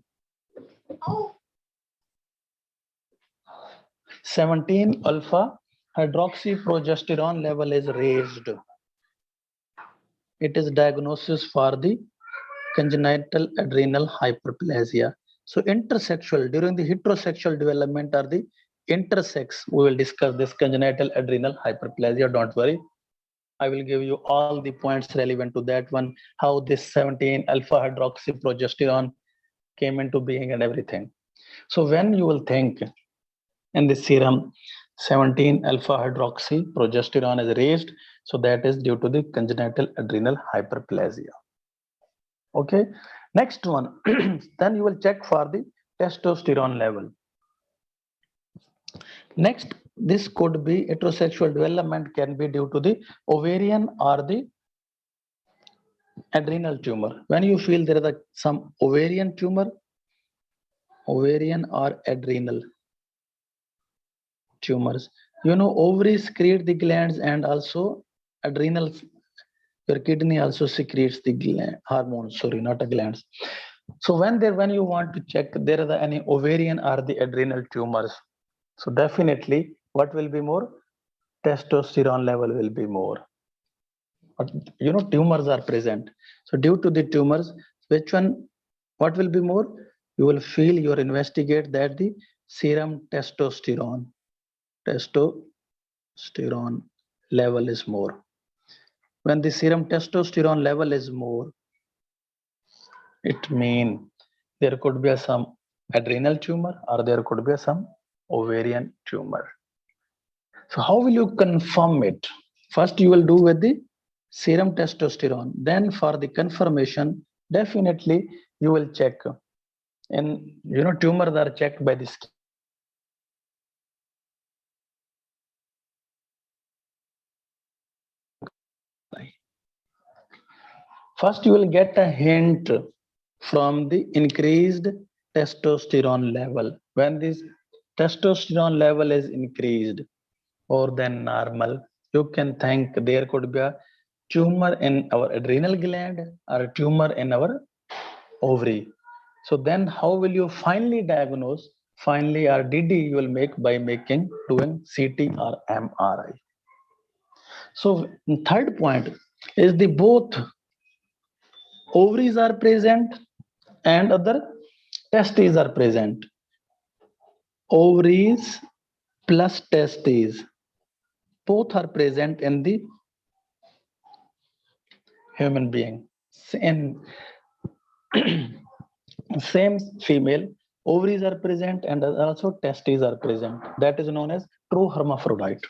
17 alpha hydroxyprogesterone level is raised. It is diagnosis for the congenital adrenal hyperplasia. So intersexual, during the heterosexual development or the intersex, we will discuss this congenital adrenal hyperplasia. Don't worry. I will give you all the points relevant to that one, how this 17 alpha hydroxyprogesterone came into being and everything. So when you will think in the serum 17 alpha hydroxyprogesterone is raised, so that is due to the congenital adrenal hyperplasia. Okay, next one, then you will check for the testosterone level. Next, this could be heterosexual development can be due to the ovarian or the adrenal tumor. When you feel there is some ovarian tumor, ovarian or adrenal tumors, you know, ovaries secrete the glands and also adrenals, your kidney also secretes the gland, hormones, sorry, not a glands. So when you want to check there are any ovarian or the adrenal tumors, so definitely what will be more? Testosterone level will be more. But you know, tumors are present. So due to the tumors, which one, what will be more? You will feel, you investigate that the serum testosterone level is more. When the serum testosterone level is more, it means there could be some adrenal tumor or there could be some ovarian tumor. So how will you confirm it? First, you will do with the serum testosterone. Then for the confirmation, definitely you will check. And you know, tumors are checked by the skin. First, you will get a hint from the increased testosterone level. When this testosterone level is increased more than normal, you can think there could be a tumor in our adrenal gland or a tumor in our ovary. So then how will you finally diagnose? Finally, or DD you will make by doing CT or MRI. So third point is the both ovaries are present and other testes are present. Ovaries plus testes both are present in the human being. In same female, ovaries are present and also testes are present. That is known as true hermaphrodite.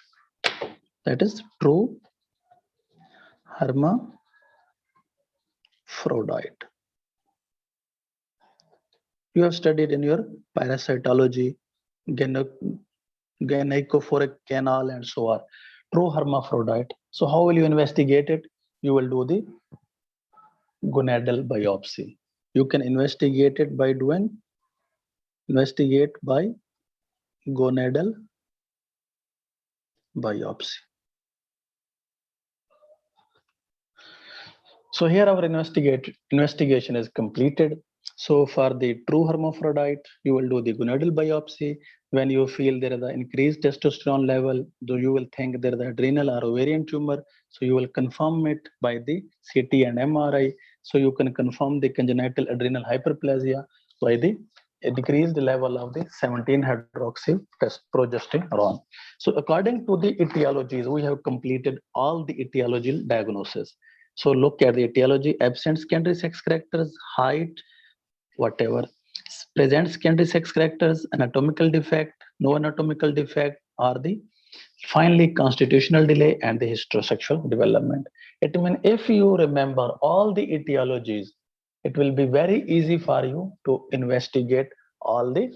That is true hermaphrodite. You have studied in your parasitology, gynecophoric canal, and so on. True hermaphrodite. So how will you investigate it? You will do the gonadal biopsy. You can investigate it by investigate by gonadal biopsy. So here our investigation is completed. So for the true hermaphrodite, you will do the gonadal biopsy. When you feel there is an increased testosterone level, do you will think there is an adrenal or ovarian tumor. So you will confirm it by the CT and MRI. So you can confirm the congenital adrenal hyperplasia by the decreased level of the 17 hydroxy progesterone. So according to the etiologies, we have completed all the etiological diagnosis. So look at the etiology: absent secondary sex characters, height, whatever. Present secondary sex characters, anatomical defect, no anatomical defect, or the finally constitutional delay and the heterosexual development. It means if you remember all the etiologies, it will be very easy for you to investigate all the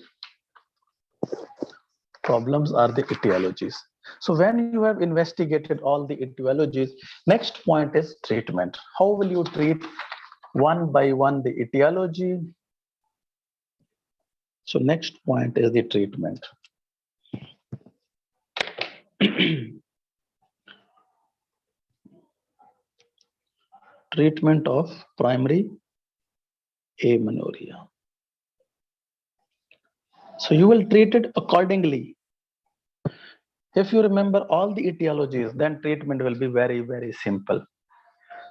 problems or the etiologies. So when you have investigated all the etiologies, next point is treatment. How will you treat one by one the etiology. So next point is the treatment. Treatment of primary amenorrhea. So you will treat it accordingly. If you remember all the etiologies, then treatment will be very, very simple.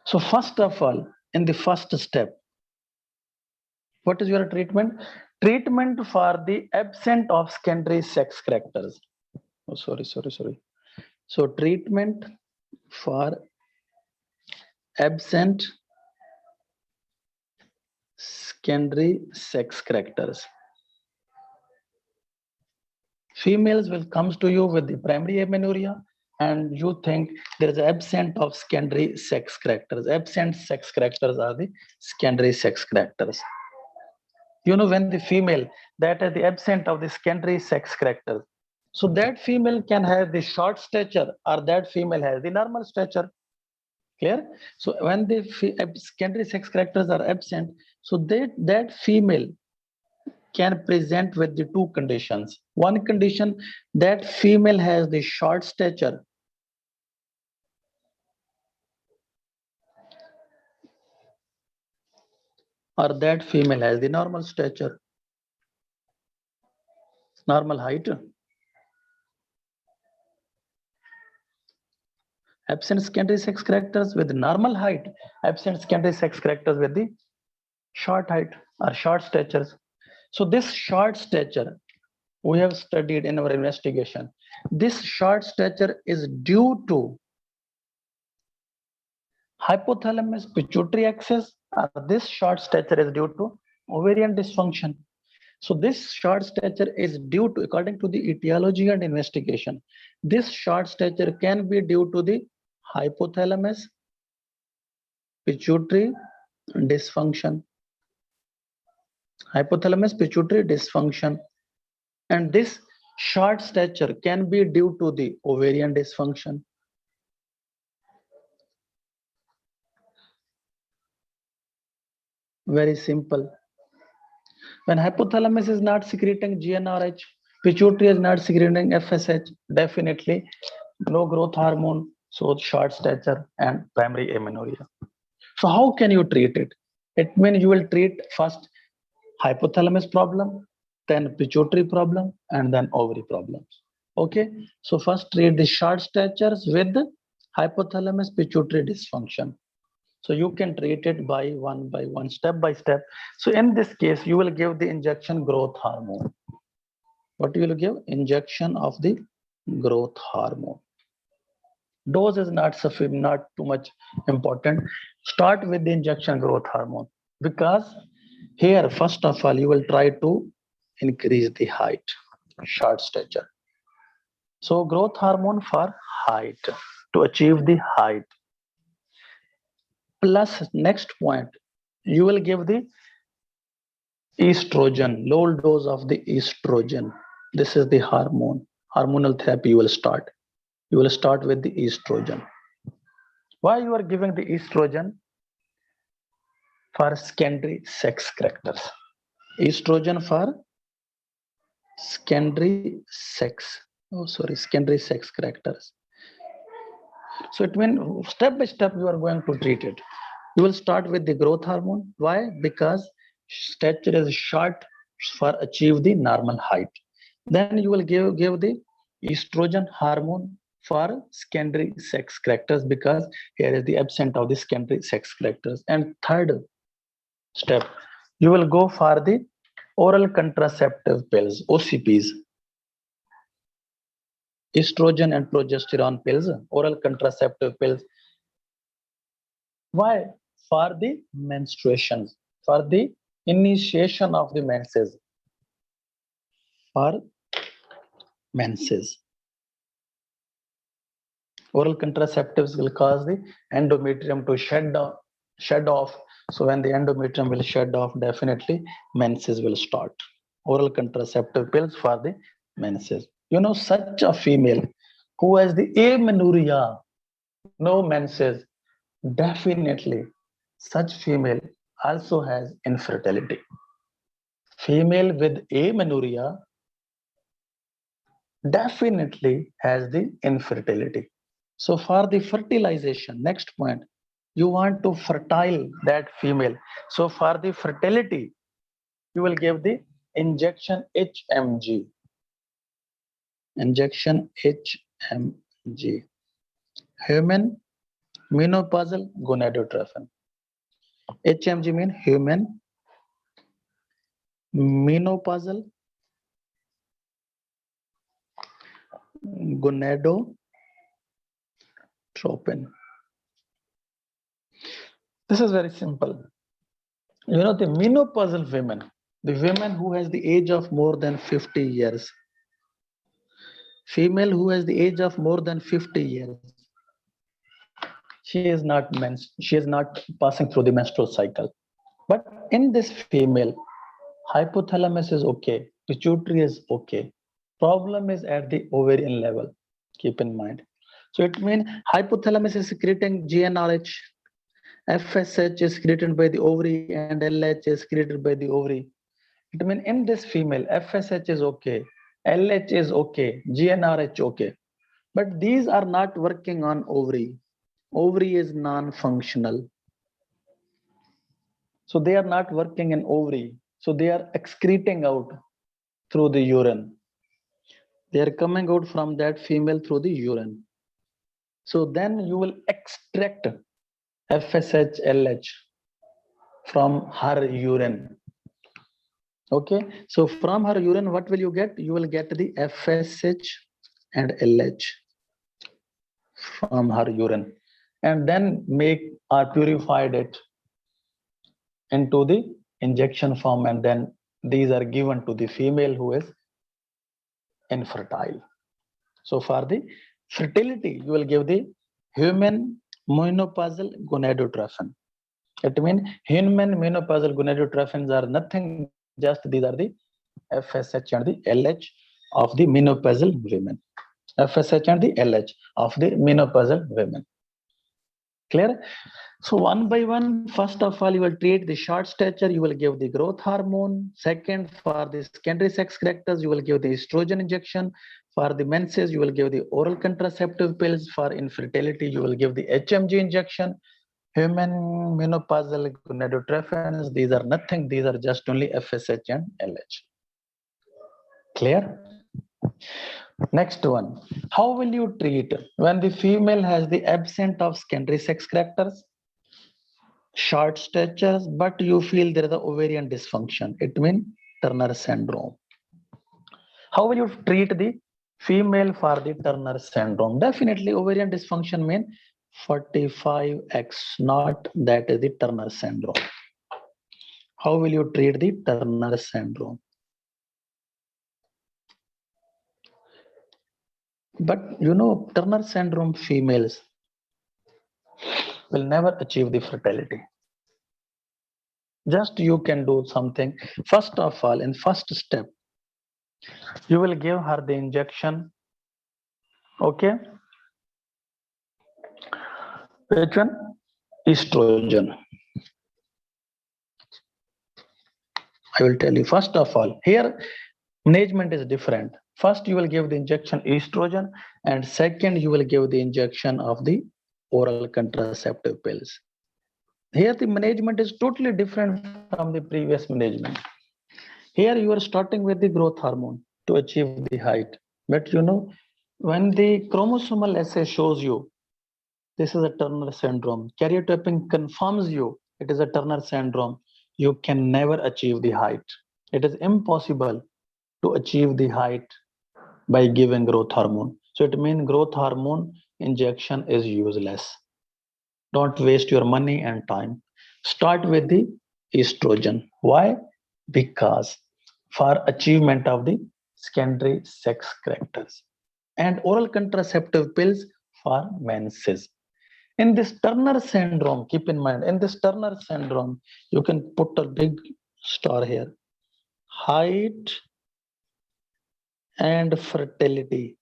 So first of all, in the first step, what is your treatment? Treatment for the absent of secondary sex characters. Oh, sorry. So treatment for absent secondary sex characters. Females will comes to you with the primary amenorrhea, and you think there is absent of secondary sex characters. Absent sex characters are the secondary sex characters. You know, when the female that is the absent of the secondary sex characters, so that female can have the short stature or that female has the normal stature. Clear? So when the secondary sex characters are absent, so that female can present with the two conditions. One condition, that female has the short stature, or that female has the normal stature, normal height. Absent secondary sex characters with normal height, absent secondary sex characters with the short height or short statures. So this short stature we have studied in our investigation. This short stature is due to hypothalamus pituitary axis, or this short stature is due to ovarian dysfunction. So this short stature is due to, according to the etiology and investigation, this short stature can be due to the hypothalamus pituitary dysfunction. Hypothalamus pituitary dysfunction. And this short stature can be due to the ovarian dysfunction. Very simple. When hypothalamus is not secreting GnRH, pituitary is not secreting FSH, definitely no growth hormone, so short stature and primary amenorrhea. So how can you treat it? It means you will treat first hypothalamus problem, then pituitary problem, and then ovary problems. Okay, so first treat the short statures with hypothalamus pituitary dysfunction. So you can treat it by one, step by step. So in this case, you will give the injection growth hormone. What you will give? Injection of the growth hormone. Dose is not sufficient, not too much important. Start with the injection growth hormone, because here, first of all, you will try to increase the height, short stature. So growth hormone for height, to achieve the height. Plus, next point, you will give the estrogen, low dose of the estrogen. This is the hormone. Hormonal therapy you will start. You will start with the estrogen. Why you are giving the estrogen? For secondary sex characters. Estrogen for secondary sex. Secondary sex characters. So it means step by step you are going to treat it. You will start with the growth hormone. Why? Because stature is short for achieve the normal height. Then you will give the estrogen hormone for secondary sex characters, because here is the absence of the secondary sex characters. And third step, you will go for the oral contraceptive pills, OCPs. Estrogen and progesterone pills, oral contraceptive pills. Why? For the menstruation, for the initiation of the menses. For menses. Oral contraceptives will cause the endometrium to shed off. So when the endometrium will shed off, definitely menses will start. Oral contraceptive pills for the menses. You know, such a female who has the amenorrhea, no menses, definitely such female also has infertility. Female with amenorrhea definitely has the infertility. So for the fertilization, next point, you want to fertile that female. So for the fertility, you will give the injection HMG. Injection HMG. Human menopausal gonadotropin. HMG means human menopausal gonadotropin. This is very simple. You know, the menopausal women, the women who has the age of more than 50 years, female who has the age of more than 50 years, she is not passing through the menstrual cycle. But in this female, hypothalamus is okay, pituitary is okay. Problem is at the ovarian level. Keep in mind. So it means hypothalamus is secreting GnRH, FSH is secreted by the ovary, and LH is secreted by the ovary. It means in this female, FSH is okay, LH is okay, GnRH okay. But these are not working on ovary. Ovary is non-functional. So they are not working in ovary. So they are excreting out through the urine. They are coming out from that female through the urine. So then you will extract FSH, LH from her urine. Okay, so from her urine, what will you get? You will get the FSH and LH from her urine, and then make or purified it into the injection form, and then these are given to the female who is infertile. So for the fertility, you will give the human menopausal gonadotropin. It means human menopausal gonadotrophins are nothing, just these are the FSH and the LH of the menopausal women. FSH and the LH of the menopausal women. Clear? So one by one, first of all, you will treat the short stature, you will give the growth hormone. Second, for the secondary sex characters, you will give the estrogen injection. For the menses, you will give the oral contraceptive pills. For infertility, you will give the HMG injection. Human menopausal gonadotrophins, these are nothing, these are just only FSH and LH. Clear? Next one, how will you treat when the female has the absence of secondary sex characters, short statures, but you feel there is a ovarian dysfunction? It means Turner syndrome. How will you treat the female for the Turner syndrome? Definitely ovarian dysfunction means 45X0, that is the Turner syndrome. How will you treat the Turner syndrome? But you know, Turner syndrome females will never achieve the fertility. Just you can do something. First of all, in first step, you will give her the injection. Okay. Which one? Estrogen. I will tell you. First of all, here management is different. First, you will give the injection estrogen, and second, you will give the injection of the oral contraceptive pills. Here, the management is totally different from the previous management. Here, you are starting with the growth hormone to achieve the height. But you know, when the chromosomal assay shows you this is a Turner syndrome, karyotyping confirms you it is a Turner syndrome, you can never achieve the height. It is impossible to achieve the height by giving growth hormone. So it means growth hormone injection is useless. Don't waste your money and time. Start with the estrogen. Why? Because for achievement of the secondary sex characters, and oral contraceptive pills for menses. In this Turner syndrome, keep in mind, in this Turner syndrome, you can put a big star here. Height and fertility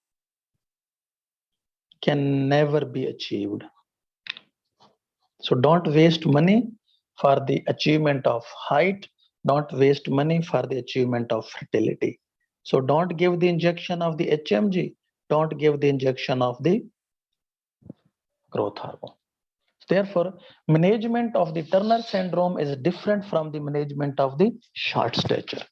can never be achieved. So don't waste money for the achievement of height. Don't waste money for the achievement of fertility. So don't give the injection of the HMG. Don't give the injection of the growth hormone. Therefore, management of the Turner syndrome is different from the management of the short stature.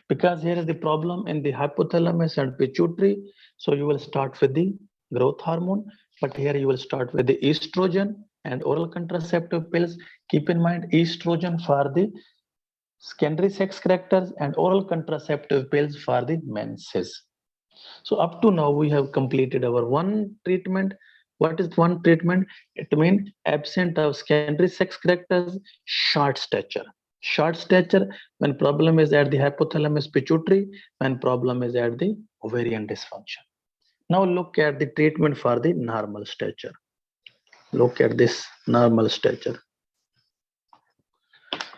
Because here is the problem in the hypothalamus and pituitary. So you will start with the growth hormone, but here you will start with the estrogen and oral contraceptive pills. Keep in mind estrogen for the secondary sex characters and oral contraceptive pills for the menses. So up to now we have completed our one treatment. What is one treatment? It means absent of secondary sex characters, short stature. Short stature when problem is at the hypothalamus pituitary, when problem is at the ovarian dysfunction. Now look at the treatment for the normal stature. Look at this normal stature.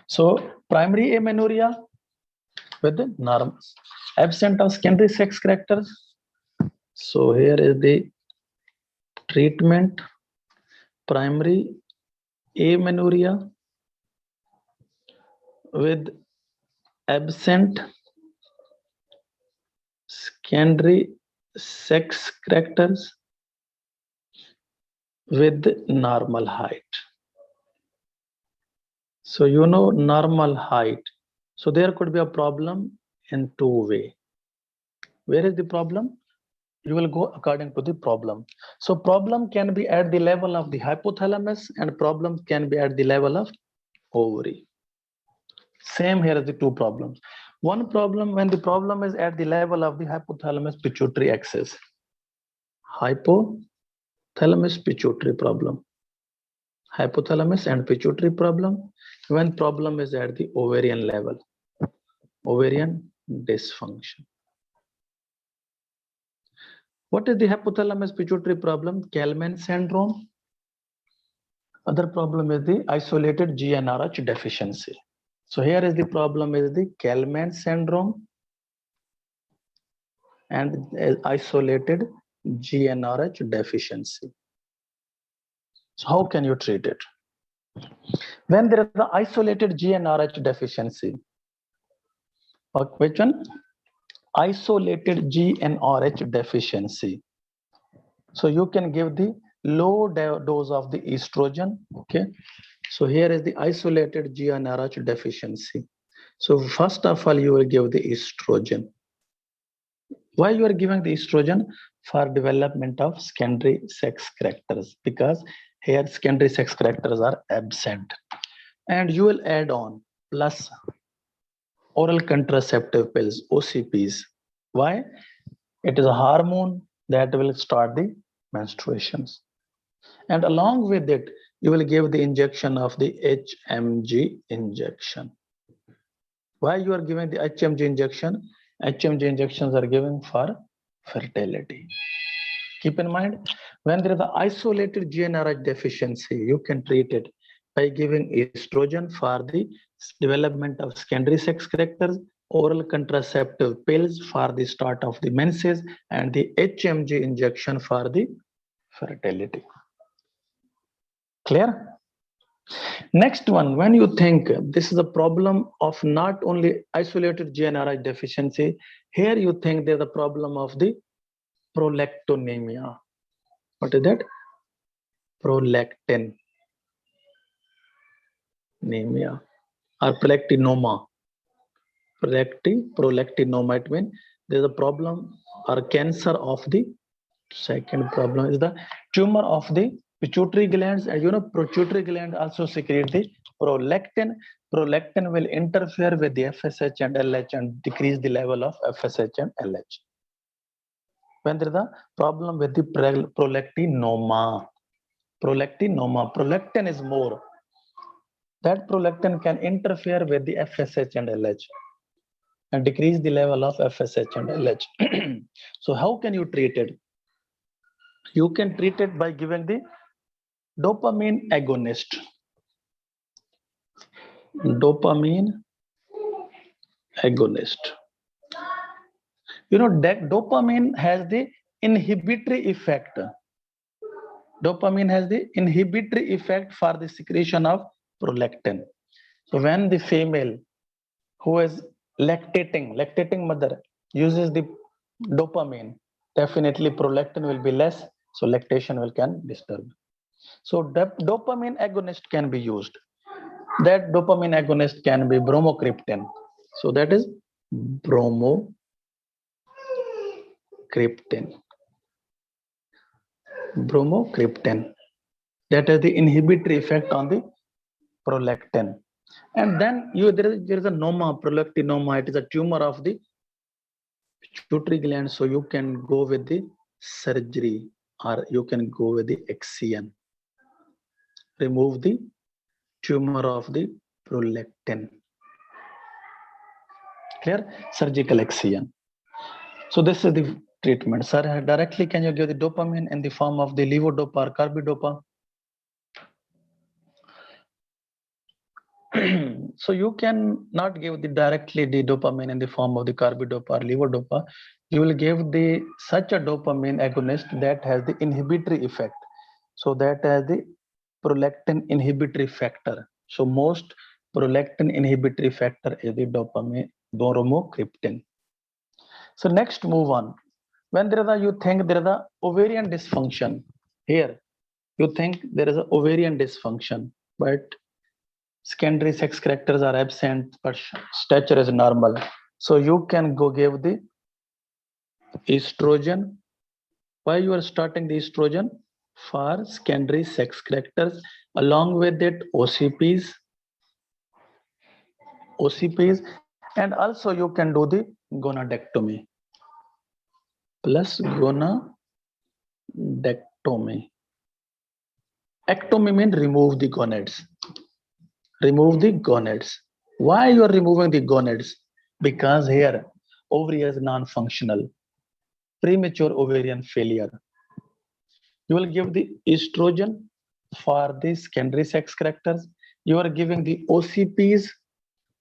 So primary amenorrhea with the normal, absent of secondary sex characters. So here is the treatment, primary amenorrhea with absent secondary sex characters with normal height. So you know normal height. So there could be a problem in two ways. Where is the problem? You will go according to the problem. So problem can be at the level of the hypothalamus and problem can be at the level of ovary. Same here is the two problems. One problem when the problem is at the level of the hypothalamus pituitary axis. Hypothalamus pituitary problem. Hypothalamus and pituitary problem when problem is at the ovarian level. Ovarian dysfunction. What is the hypothalamus pituitary problem? Kalman syndrome. Other problem is the isolated GnRH deficiency. So here is the problem is the Kalman syndrome and isolated GnRH deficiency. So how can you treat it? When there is the isolated GnRH deficiency, which one? Isolated GnRH deficiency. So you can give the low dose of the estrogen. Okay. So here is the isolated GnRH deficiency. So first of all, you will give the estrogen. Why you are giving the estrogen? For development of secondary sex characters, because here secondary sex characters are absent. And you will add on plus oral contraceptive pills, OCPs. Why? It is a hormone that will start the menstruations. And along with it, you will give the injection of the HMG injection. Why you are giving the HMG injection? HMG injections are given for fertility. Keep in mind, when there is an isolated GnRH deficiency, you can treat it by giving estrogen for the development of secondary sex characters, oral contraceptive pills for the start of the menses, and the HMG injection for the fertility. Clear? Next one, when you think this is a problem of not only isolated GnRH deficiency, here you think there's a problem of the prolactinemia. What is that? Prolactinemia or prolactinoma. Prolactinoma, it means there's a problem or cancer of the second problem is the tumor of the pituitary glands. And you know, pituitary gland also secrete the prolactin. Prolactin will interfere with the FSH and LH and decrease the level of FSH and LH. When there is a problem with the prolactinoma, prolactin is more. That prolactin can interfere with the FSH and LH and decrease the level of FSH and LH. So how can you treat it? You can treat it by giving the dopamine agonist. Dopamine agonist. You know, that dopamine has the inhibitory effect. Dopamine has the inhibitory effect for the secretion of prolactin. So when the female who is lactating mother uses the dopamine, definitely prolactin will be less, so lactation will can disturb. So dopamine agonist can be used. That dopamine agonist can be bromocriptine. So that is bromocriptine. Bromocriptine. That has the inhibitory effect on the prolactin. And then there is a noma, prolactinoma. It is a tumor of the pituitary gland. So you can go with the surgery or you can go with the excision. Remove the tumor of the prolactin. Clear? Surgical excision. So this is the treatment. Sir, directly can you give the dopamine in the form of the levodopa or carbidopa? So you can not give directly the dopamine in the form of the carbidopa or levodopa. You will give the such a dopamine agonist that has the inhibitory effect. So that has the prolactin inhibitory factor. So most prolactin inhibitory factor is the dopamine, bromocriptine. So next move on. When you think there is a ovarian dysfunction here, you think there is an ovarian dysfunction, but secondary sex characters are absent, but stature is normal. So you can go give the estrogen. Why you are starting the estrogen? For secondary sex characters, along with it OCPs, and also you can do the gonadectomy plus gonadectomy. Ectomy means remove the gonads. Remove the gonads. Why you are removing the gonads? Because here ovary is non-functional. Premature ovarian failure. You will give the estrogen for the secondary sex characters. You are giving the OCPs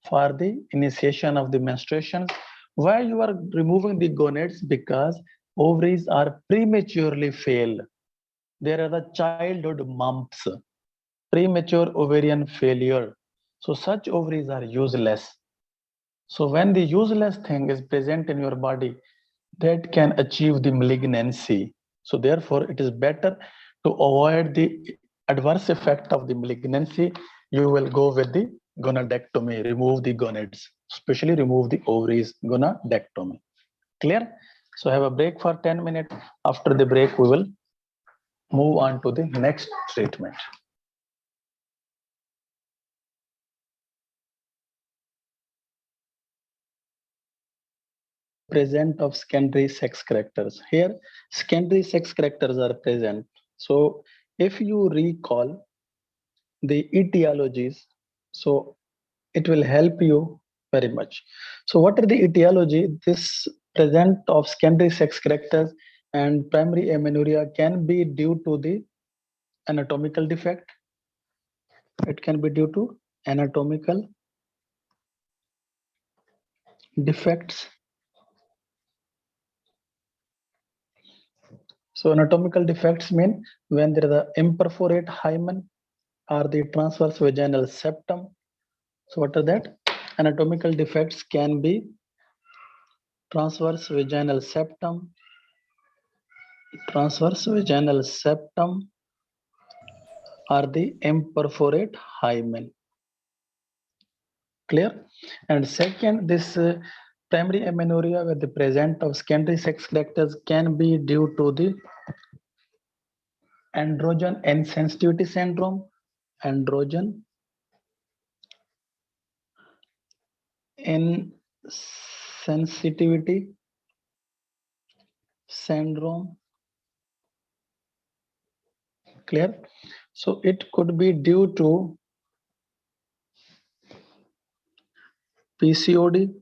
for the initiation of the menstruation. Why you are removing the gonads? Because ovaries are prematurely failed. There are the childhood mumps, premature ovarian failure. So such ovaries are useless. So when the useless thing is present in your body, that can achieve the malignancy. So therefore, it is better to avoid the adverse effect of the malignancy. You will go with the gonadectomy, remove the gonads, especially remove the ovaries, gonadectomy. Clear? So have a break for 10 minutes. After the break, we will move on to the next treatment. Present of secondary sex characters. Here, secondary sex characters are present. So if you recall the etiologies, so it will help you very much. So what are the etiology? This present of secondary sex characters and primary amenorrhea can be due to the anatomical defect. It can be due to anatomical defects. So anatomical defects mean when there is an imperforate hymen or the transverse vaginal septum. So what are that? Anatomical defects can be transverse vaginal septum, or the imperforate hymen. Clear? And second, this primary amenorrhea with the present of secondary sex characters can be due to the androgen insensitivity syndrome. Androgen insensitivity syndrome. Clear? So it could be due to PCOD,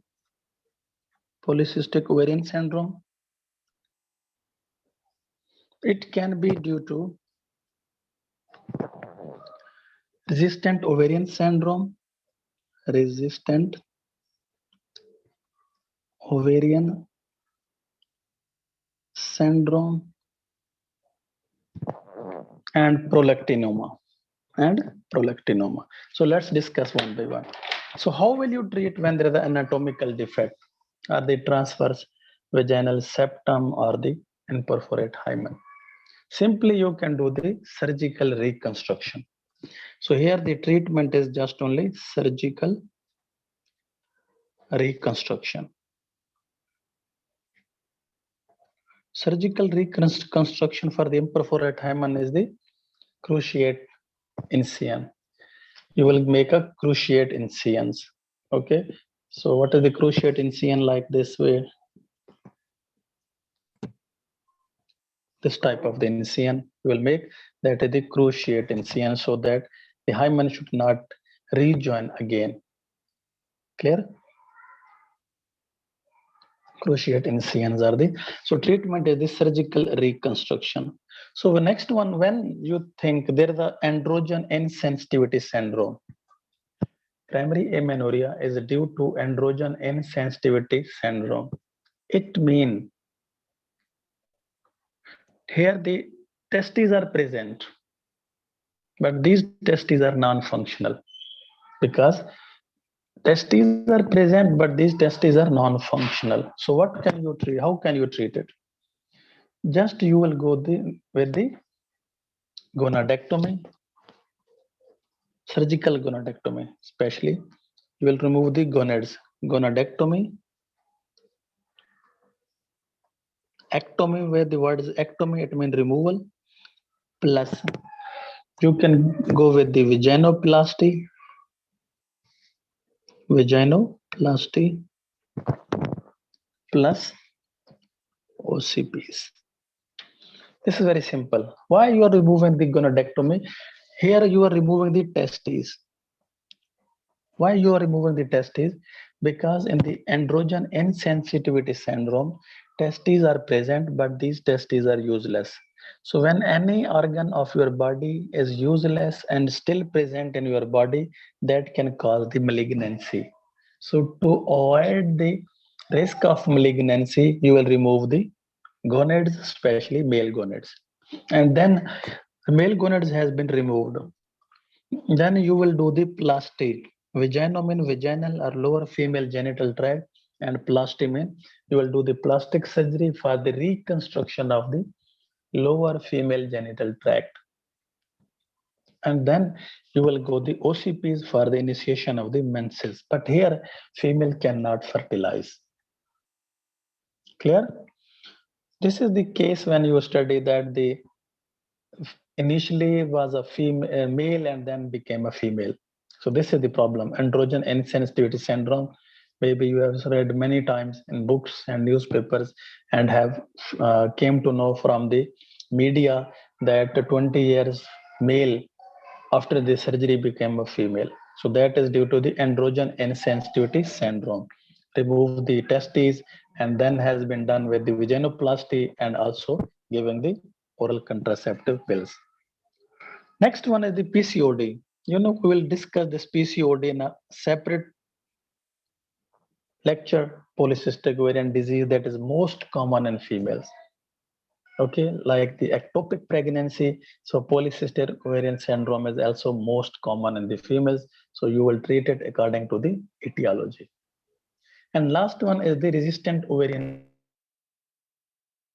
polycystic ovarian syndrome. It can be due to resistant ovarian syndrome, resistant ovarian syndrome, and prolactinoma. and prolactinoma. So let's discuss one by one. So how will you treat when there is an anatomical defect, or the transverse vaginal septum or the imperforate hymen? Simply you can do the surgical reconstruction. So here the treatment is just only surgical reconstruction. Surgical reconstruction for the imperforate hymen is the cruciate incision. You will make a cruciate incisions. Okay. So what is the cruciate incision? Like this way? This type of the incision you will make, that is the cruciate incision, so that the hymen should not rejoin again. Clear? Cruciate incisions are the, so treatment is the surgical reconstruction. So the next one, when you think there is a androgen insensitivity syndrome, primary amenorrhea is due to androgen insensitivity syndrome. It means here the testes are present, but these testes are non-functional, because testes are present, but these testes are non-functional. So what can you treat? How can you treat it? Just you will go with the gonadectomy, surgical gonadectomy, especially you will remove the gonads. Gonadectomy, ectomy, where the word is ectomy, it means removal. Plus, you can go with the vaginoplasty, plus OCPs. This is very simple. Why you are removing the gonadectomy? Here you are removing the testes. Why you are removing the testes? Because in the androgen insensitivity syndrome, testes are present, but these testes are useless. So when any organ of your body is useless and still present in your body, that can cause the malignancy. So to avoid the risk of malignancy, you will remove the gonads, especially male gonads. And then the male gonads has been removed. Then you will do the plasty. Vaginal mean vaginal or lower female genital tract, and plasty mean you will do the plastic surgery for the reconstruction of the lower female genital tract. And then you will go the OCPs for the initiation of the menses. But here female cannot fertilize. Clear? This is the case when you study that the initially was a female, male, and then became a female. So this is the problem, androgen insensitivity syndrome. Maybe you have read many times in books and newspapers, and have came to know from the media that 20 years male after the surgery became a female. So that is due to the androgen insensitivity syndrome. Remove the testes, and then has been done with the vaginoplasty and also giving the oral contraceptive pills. Next one is the PCOD. You know, we will discuss this PCOD in a separate lecture. Polycystic ovarian disease, that is most common in females. Okay, like the ectopic pregnancy. So polycystic ovarian syndrome is also most common in the females. So you will treat it according to the etiology. And last one is the resistant ovarian.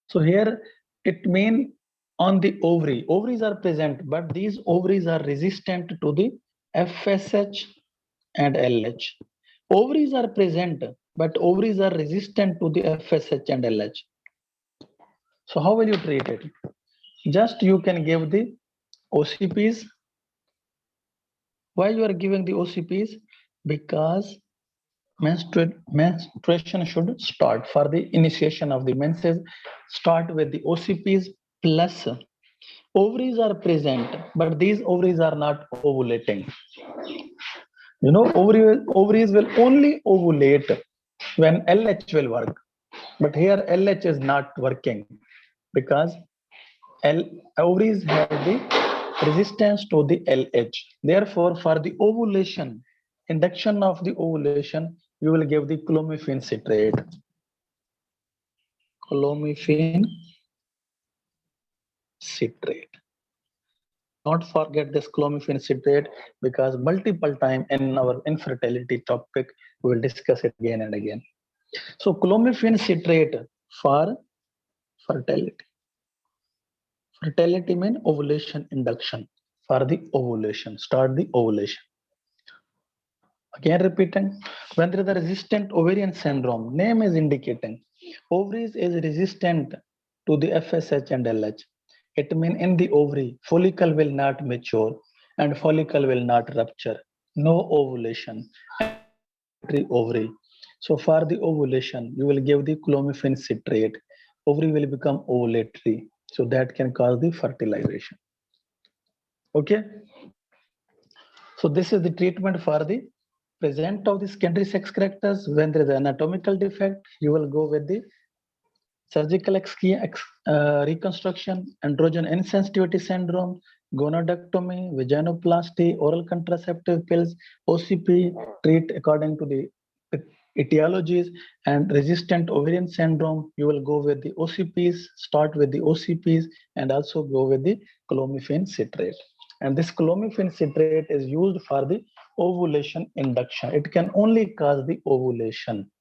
So here it means on the ovary. Ovaries are present, but these ovaries are resistant to the FSH and LH. Ovaries are present, but ovaries are resistant to the FSH and LH. So how will you treat it? Just you can give the OCPs. Why you are giving the OCPs? Because menstruation should start. For the initiation of the menses, start with the OCPs plus ovaries are present, but these ovaries are not ovulating. You know, ovaries will only ovulate when LH will work. But here LH is not working because ovaries have the resistance to the LH. Therefore, for the ovulation, induction of the ovulation, you will give the clomiphene citrate. Clomiphene citrate. Don't forget this clomiphene citrate because multiple time in our infertility topic, we will discuss it again and again. So clomiphene citrate for fertility. Fertility means ovulation induction for the ovulation, start the ovulation. Again repeating, when there is a resistant ovarian syndrome, name is indicating, ovaries is resistant to the FSH and LH. It means in the ovary, follicle will not mature and follicle will not rupture. No ovulation, ovary. So for the ovulation, you will give the clomiphene citrate. Ovary will become ovulatory. So that can cause the fertilization. Okay. So this is the treatment for the present of the secondary sex characters. When there is an anatomical defect, you will go with the surgical reconstruction, androgen insensitivity syndrome, gonadectomy, vaginoplasty, oral contraceptive pills, OCP, treat according to the etiologies, and resistant ovarian syndrome, you will go with the OCPs, start with the OCPs, and also go with the clomiphene citrate. And this clomiphene citrate is used for the ovulation induction. It can only cause the ovulation.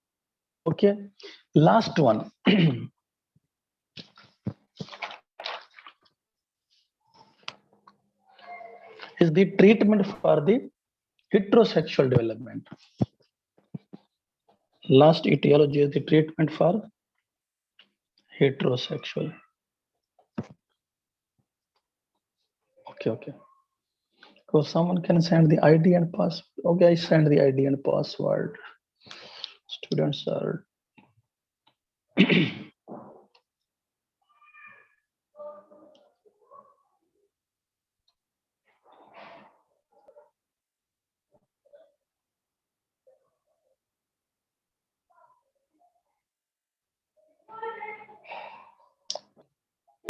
Okay, last one. Is the treatment for the heterosexual development. Last etiology is the treatment for heterosexual. Okay. So someone can send the ID and password. Okay, I send the ID and password. Students are.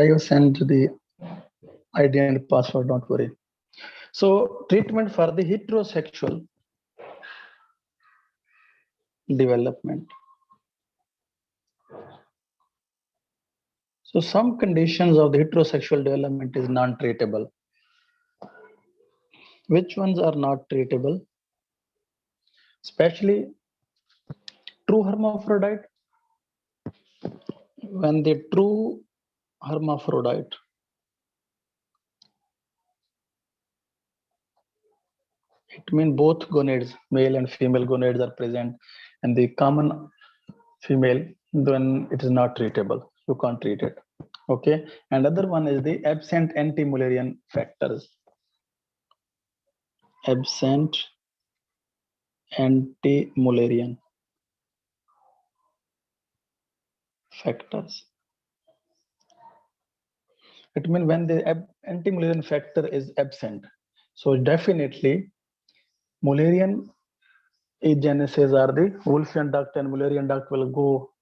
I will send the ID and password, don't worry. So treatment for the heterosexual development. So some conditions of the heterosexual development is non-treatable. Which ones are not treatable? Especially true hermaphrodite. When the true hermaphrodite it means both gonads, male and female gonads are present, and the common female, then it is not treatable. You can't treat it. Okay. And other one is the absent anti-Mullerian factors. Absent anti-Mullerian factors. It means when the anti-Mullerian factor is absent. So definitely Mullerian agenesis are the Wolffian duct and Mullerian duct will go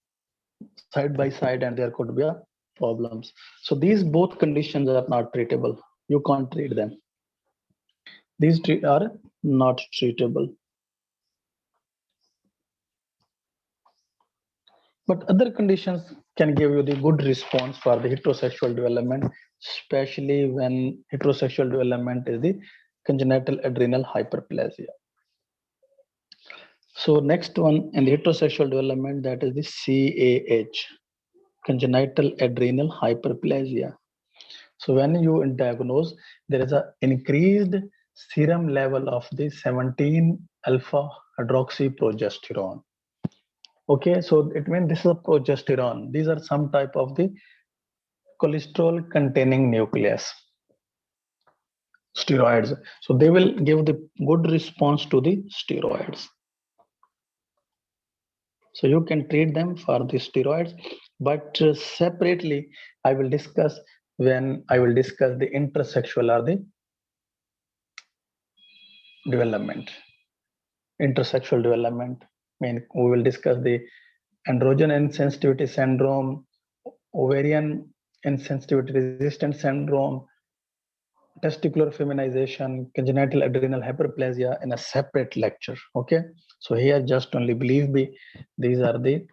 side by side and there could be problems. So these both conditions are not treatable. You can't treat them. These are not treatable. But other conditions can give you the good response for the heterosexual development, especially when heterosexual development is the congenital adrenal hyperplasia. So next one in the heterosexual development, that is the CAH, congenital adrenal hyperplasia. So when you diagnose, there is an increased serum level of the 17 alpha hydroxyprogesterone. Okay, so it means this is a progesterone. These are some type of the cholesterol containing nucleus steroids. So they will give the good response to the steroids. So you can treat them for the steroids, but separately I will discuss when I will discuss the intersexual or the development. Intersexual development. I mean, we will discuss the androgen insensitivity syndrome, ovarian insensitivity resistant syndrome, testicular feminization, congenital adrenal hyperplasia in a separate lecture. Okay, so here just only believe me, these are the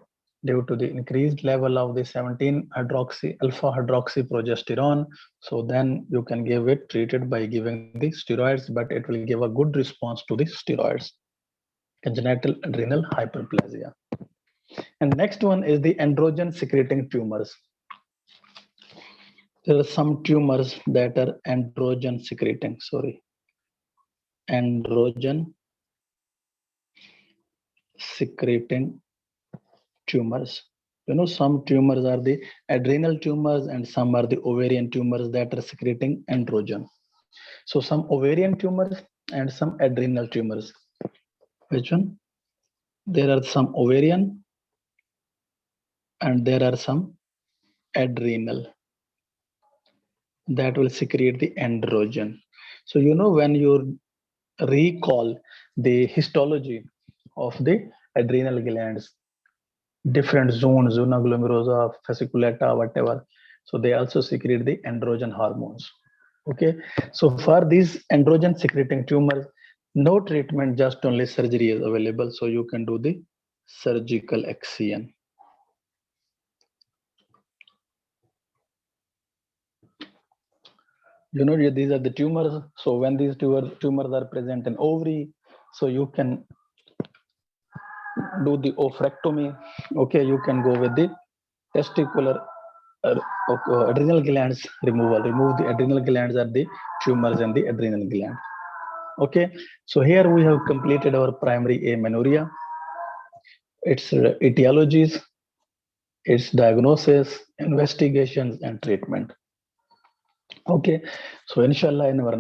due to the increased level of the 17-hydroxy alpha hydroxyprogesterone. So then you can give it treated by giving the steroids, but it will give a good response to the steroids. Congenital adrenal hyperplasia. And next one is the androgen secreting tumors. There are some tumors that are androgen secreting, androgen secreting tumors. You know, some tumors are the adrenal tumors and some are the ovarian tumors that are secreting androgen. So some ovarian tumors and some adrenal tumors. Which one? There are some ovarian and there are some adrenal that will secrete the androgen. So, you know, when you recall the histology of the adrenal glands, different zones, zona glomerulosa, fasciculata, whatever. So they also secrete the androgen hormones. Okay, so for these androgen secreting tumors, no treatment, just only surgery is available. So you can do the surgical excision. You know, these are the tumors. So when these tumors are present in ovary, so you can do the oophorectomy. Okay, you can go with the testicular adrenal glands removal. Remove the adrenal glands or the tumors in the adrenal gland. Okay, so here we have completed our primary amenorrhea, its etiologies, its diagnosis, investigations, and treatment. Okay, so inshallah in our